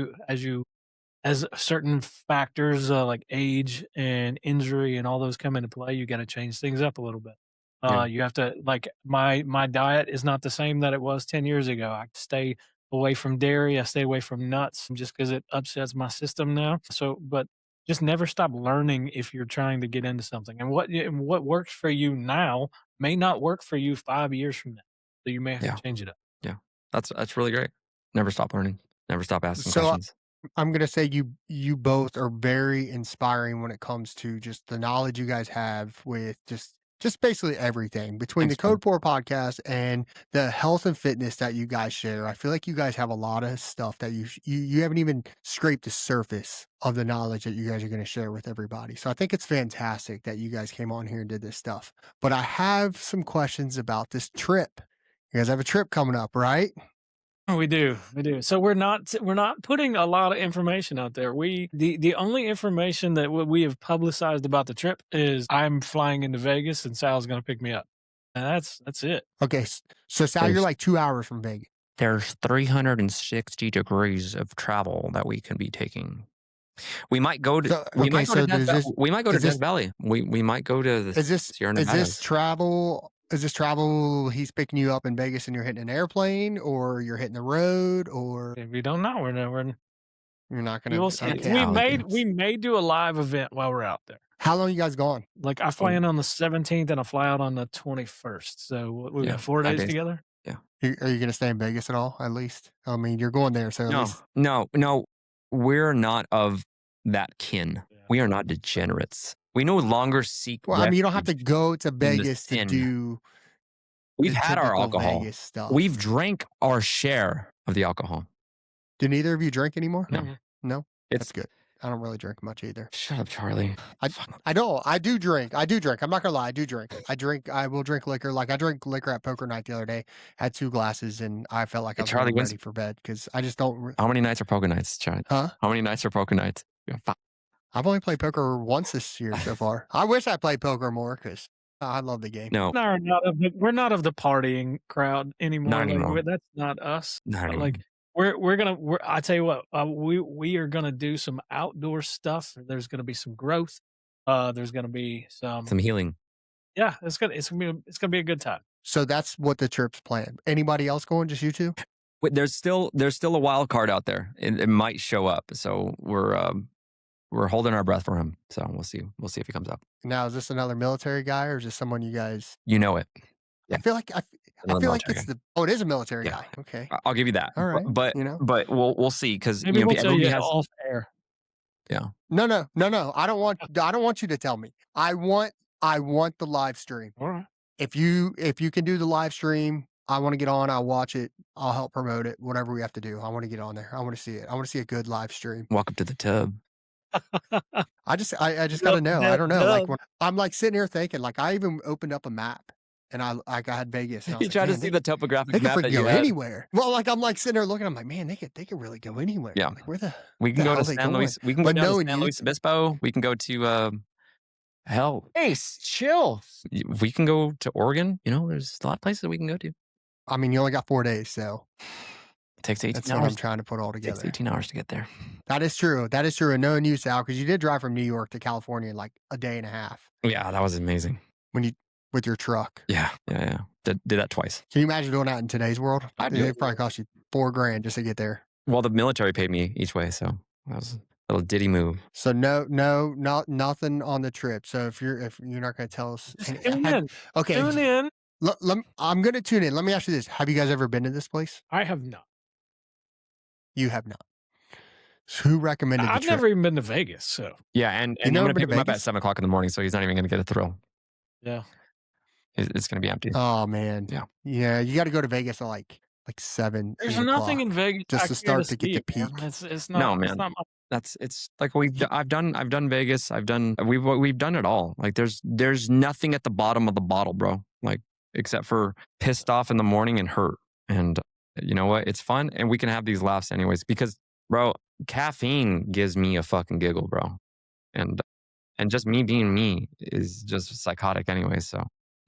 certain factors like age and injury and all those come into play. You got to change things up a little bit. Yeah. You have to like my diet is not the same that it was 10 years ago. I stay away from dairy. I stay away from nuts just because it upsets my system now. So, but just never stop learning if you're trying to get into something. And what works for you now may not work for you 5 years from now. So you may have Yeah. to change it up. Yeah. That's really great. Never stop learning. Never stop asking So questions. I'm gonna say you both are very inspiring when it comes to just the knowledge you guys have with just basically everything between Thanks, the man. Code4 podcast and the health and fitness that you guys share. I feel like you guys have a lot of stuff that you haven't even scraped the surface of the knowledge that you guys are going to share with everybody. So I think it's fantastic that you guys came on here and did this stuff. But I have some questions about this trip. You guys have a trip coming up, right? We do. So we're not putting a lot of information out there. The only information that we have publicized about the trip is I'm flying into Vegas and Sal's going to pick me up, and that's it. Okay. So Sal, you're like 2 hours from Vegas. There's 360 degrees of travel that we can be taking. We might go to. So, we okay, might go so to Death does Valley. this We might go to is this Death Valley. We might go to the is this Sierra is Nevadas. this travel? Is this travel? He's picking you up in Vegas, and you're hitting an airplane, or you're hitting the road, or If you don't know, you're not we gonna. will see. Okay. We may do a live event while we're out there. How long you guys gone? Like I fly in on the 17th and I fly out on the 21st. So we Yeah, got 4 5 days days. together. Are you gonna stay in Vegas at all? At least, I mean, you're going there, so at least. No. We're not of that kin. Yeah. We are not degenerates. We no longer seek. Well, I mean, you don't have to refuge. go to the Vegas to sin. do. We've the had our typical alcohol. Vegas stuff. We've drank our share of the alcohol. Do neither of you drink anymore? No. Mhm. No, It's that's good. I don't really drink much either. Shut up, Charlie. I don't. I do drink. I'm not gonna lie. I do drink. I will drink liquor. Like I drank liquor at poker night the other day. Had 2 glasses and I felt like Hey, I was Charlie, getting ready for bed because I just don't. How many nights are poker nights, Charlie? Huh? How many nights are poker nights? Yeah, 5. I've only played poker once this year so far. I wish I played poker more because I love the game. No, We're not of the partying crowd anymore. Not Like, anymore. that's not us. not But, anymore. like I tell you what, we are gonna do some outdoor stuff. There's gonna be some growth. There's gonna be some healing. yeah. It's gonna be a good time. So that's what the trip's planned. Anybody else going? Just you two? Wait, there's still a wild card out there. It might show up. So we're holding our breath for him. So we'll see. We'll see if he comes up. Now, is this another military guy or is this someone you guys? You know it. I feel like Another it's military it is a military Yeah. guy. Okay. I'll give you that. All right. But but we'll see, because Maybe we'll tell everybody you has. off air. No. I don't want you to tell me. I want the live stream. All right. If you can do the live stream, I want to get on. I'll watch it. I'll help promote it. Whatever we have to do. I want to get on there. I want to see it. I want to see a good live stream. Welcome to the tub. I just got to know. I don't know. Like when I'm like sitting here thinking, like I even opened up a map and I had Vegas. And I was You like, try to "Man, see the topographic they can map that freaking you go have. anywhere." Well, like I'm like sitting there looking. I'm like, man, they could really go anywhere. Yeah. Like where the We can the go hell to they San going? Luis. We can go But down to knowing San you- Luis Obispo. We can go to hell. Hey, chill. We can go to Oregon. There's a lot of places that we can go to. I mean, you only got 4 days, so It takes 18 that's what I'm hours. trying to put all It takes together. 18 hours to get there. That is true. And knowing you, Sal, because you did drive from New York to California in like a day and a half Yeah, that was amazing. with your truck. Yeah. Did that twice. Can you imagine doing that in today's world? I'd do It it. probably cost you $4,000 just to get there. Well, the military paid me each way, so that was a little ditty move. So nothing on the trip. So if you're not going to tell us, Just tune in. okay, Tune in. I'm going to tune in. Let me ask you this: have you guys ever been to this place? I have not. You have not. Who recommended the I've trip? never even been to Vegas, so Yeah, and I'm never gonna been to pick him up at Vegas? 7 o'clock in the morning, so he's not even gonna get a thrill. yeah. It's gonna be empty. Oh man. Yeah. Yeah, you got to go to Vegas at like 7, There's 8 nothing o'clock in Vegas just I to care to start to get see, the man. peak. It's No, not man. my It's like I've done Vegas. We've done it all. Like there's nothing at the bottom of the bottle, bro. Like except for pissed off in the morning and hurt. And you know what? It's fun and we can have these laughs anyways because bro, caffeine gives me a fucking giggle, bro. And and just me being me is just psychotic anyway, so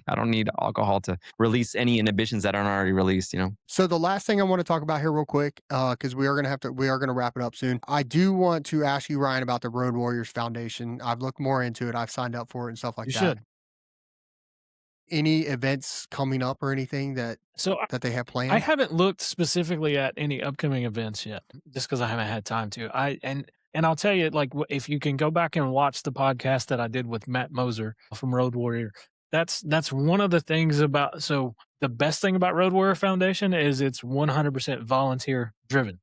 I don't need alcohol to release any inhibitions that aren't already released, you know? So the last thing I want to talk about here real quick, because we are gonna wrap it up soon. I do want to ask you, Ryan, about the Road Warriors Foundation. I've looked more into it. I've signed up for it and stuff like You that. should. Any events coming up or anything that So they have I planned? haven't looked specifically at any upcoming events yet, just because I haven't had time to. And I'll tell you, like, if you can go back and watch the podcast that I did with Matt Moser from Road Warrior, that's one of the things about. So the best thing about Road Warrior Foundation is it's 100% volunteer driven.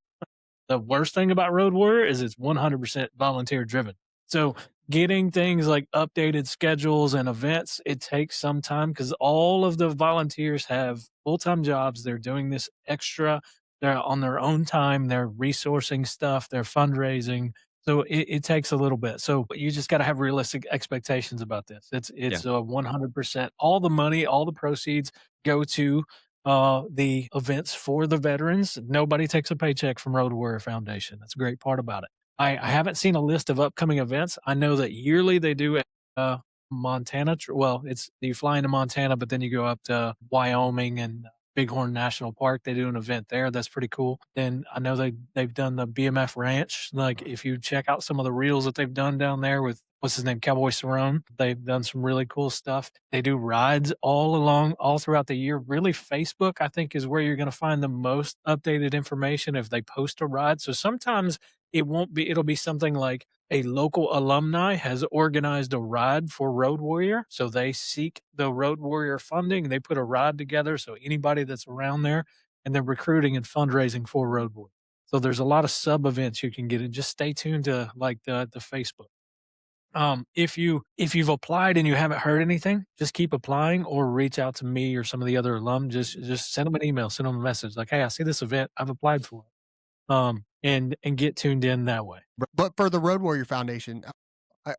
The worst thing about Road Warrior is it's 100% volunteer driven. So getting things like updated schedules and events, it takes some time because all of the volunteers have full-time jobs. They're doing this extra. They're on their own time. They're resourcing stuff. They're fundraising. So it takes a little bit. So you just got to have realistic expectations about this. It's Yeah. 100%. All the money, all the proceeds go to the events for the veterans. Nobody takes a paycheck from Road Warrior Foundation. That's a great part about it. I haven't seen a list of upcoming events. I know that yearly they do Montana. Well, it's you fly into Montana, but then you go up to Wyoming and Bighorn National Park. They do an event there. That's pretty cool. Then I know they've done the BMF Ranch. Like if you check out some of the reels that they've done down there with what's his name, Cowboy Cerrone, they've done some really cool stuff. They do rides all throughout the year. Really, Facebook I think is where you're going to find the most updated information if they post a ride. So sometimes it'll be something like a local alumni has organized a ride for Road Warrior. So they seek the Road Warrior funding. They put a ride together. So anybody that's around there and they're recruiting and fundraising for Road Warrior. So there's a lot of sub events you can get and just stay tuned to like the Facebook. If you've applied and you haven't heard anything, just keep applying or reach out to me or some of the other alum. Just send them an email, send them a message like, hey, I see this event. I've applied for it. And get tuned in that way. But for the Road Warrior Foundation,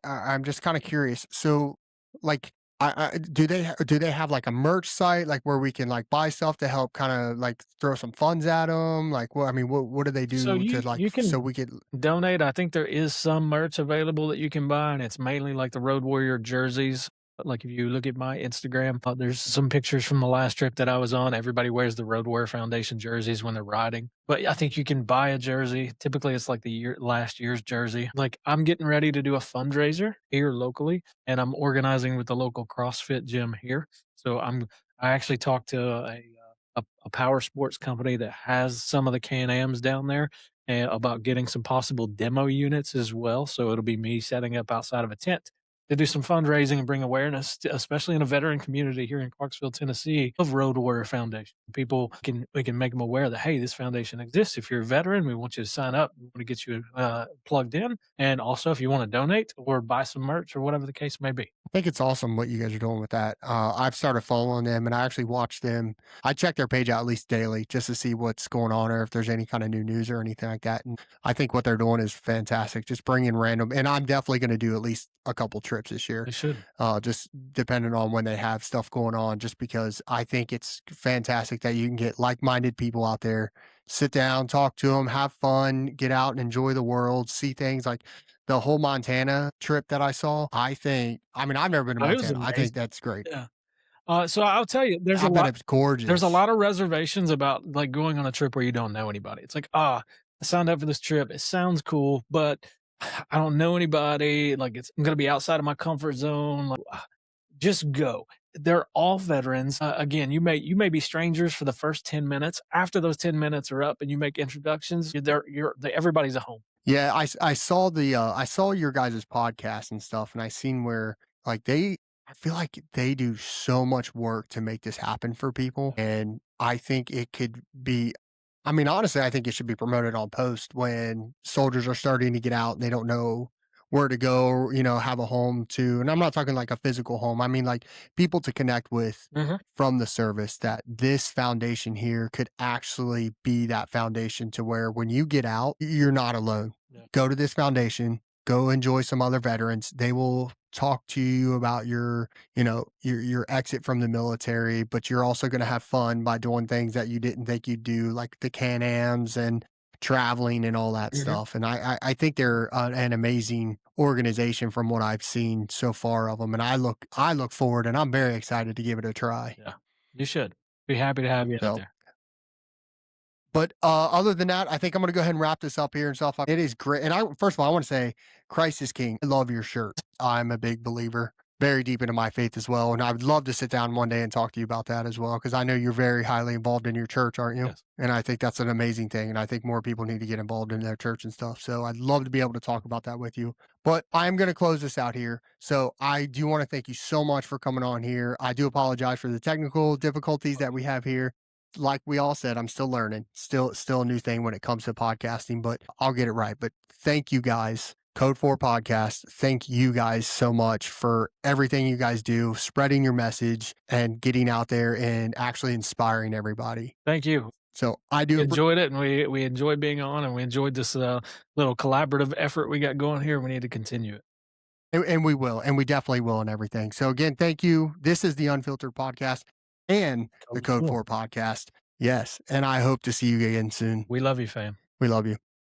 I'm just kind of curious. So, like, do they have like a merch site like where we can like buy stuff to help kind of like throw some funds at them? Like, what I mean, what do they So do to like you so can we could? donate. I think there is some merch available that you can buy, and it's mainly like the Road Warrior jerseys. Like if you look at my Instagram, there's some pictures from the last trip that I was on. Everybody wears the Road Warrior Foundation jerseys when they're riding. But I think you can buy a jersey. Typically, it's like last year's jersey. Like I'm getting ready to do a fundraiser here locally, and I'm organizing with the local CrossFit gym here. So I actually talked to a power sports company that has some of the Can-Ams down there about getting some possible demo units as well. So it'll be me setting up outside of a tent to do some fundraising and bring awareness, especially in a veteran community here in Clarksville, Tennessee, of Road Warrior Foundation. We can make them aware that, hey, this foundation exists. If you're a veteran, we want you to sign up. We want to get you plugged in. And also, if you want to donate or buy some merch or whatever the case may be. I think it's awesome what you guys are doing with that. I've started following them and I actually watch them. I check their page out at least daily just to see what's going on or if there's any kind of new news or anything like that. And I think what they're doing is fantastic. Just bringing random, and I'm definitely going to do at least a couple trips this year. They should. Just depending on when they have stuff going on, just because I think it's fantastic that you can get like-minded people out there, sit down, talk to them, have fun, get out and enjoy the world, see things like the whole Montana trip that I saw. I mean, I've never been to Oh, it was Montana. I think amazing. that's great. Yeah. So I'll tell you, I bet it's gorgeous. there's a lot of reservations about like going on a trip where you don't know anybody. It's like, I signed up for this trip. It sounds cool, but I don't know anybody. Like I'm going to be outside of my comfort zone. Like, just go. They're all veterans. Again, you may be strangers for the first 10 minutes. After those 10 minutes are up and you make introductions, everybody's at home. Yeah, I saw I saw your guys' podcast and stuff, and I seen where like I feel like they do so much work to make this happen for people, and I think it could be I mean, honestly, I think it should be promoted on post when soldiers are starting to get out and they don't know where to go, or, have a home to. And I'm not talking like a physical home. I mean, like people to connect with Mhm. from the service, that this foundation here could actually be that foundation to where when you get out, you're not alone. Yeah. Go to this foundation, go enjoy some other veterans. They will talk to you about your exit from the military, but you're also going to have fun by doing things that you didn't think you'd do, like the Can-Ams and traveling and all that Mhm. stuff. And I think they're an amazing organization from what I've seen so far of them. And I look forward, and I'm very excited to give it a try. Yeah. You should. Be happy to have you out So, there. but other than that, I think I'm going to go ahead and wrap this up here and stuff. It is great. And first of all, I want to say, Christ is King. I love your shirt. I'm a big believer, very deep into my faith as well. And I would love to sit down one day and talk to you about that as well, because I know you're very highly involved in your church, aren't you? Yes. And I think that's an amazing thing. And I think more people need to get involved in their church and stuff. So I'd love to be able to talk about that with you. But I'm going to close this out here. So I do want to thank you so much for coming on here. I do apologize for the technical difficulties that we have here. Like we all said, I'm still learning, still a new thing when it comes to podcasting, but I'll get it right. But thank you guys, Code4 Podcast. Thank you guys so much for everything you guys do, spreading your message and getting out there and actually inspiring everybody. Thank you. So I do We enjoyed it, and we enjoyed being on, and we enjoyed this little collaborative effort we got going here. We need to continue it. and we will, and we definitely will, and everything. So again, thank you. This is the Unfiltered Podcast and the Code4. Code4 Podcast. Yes. And I hope to see you again soon. We love you, fam. We love you.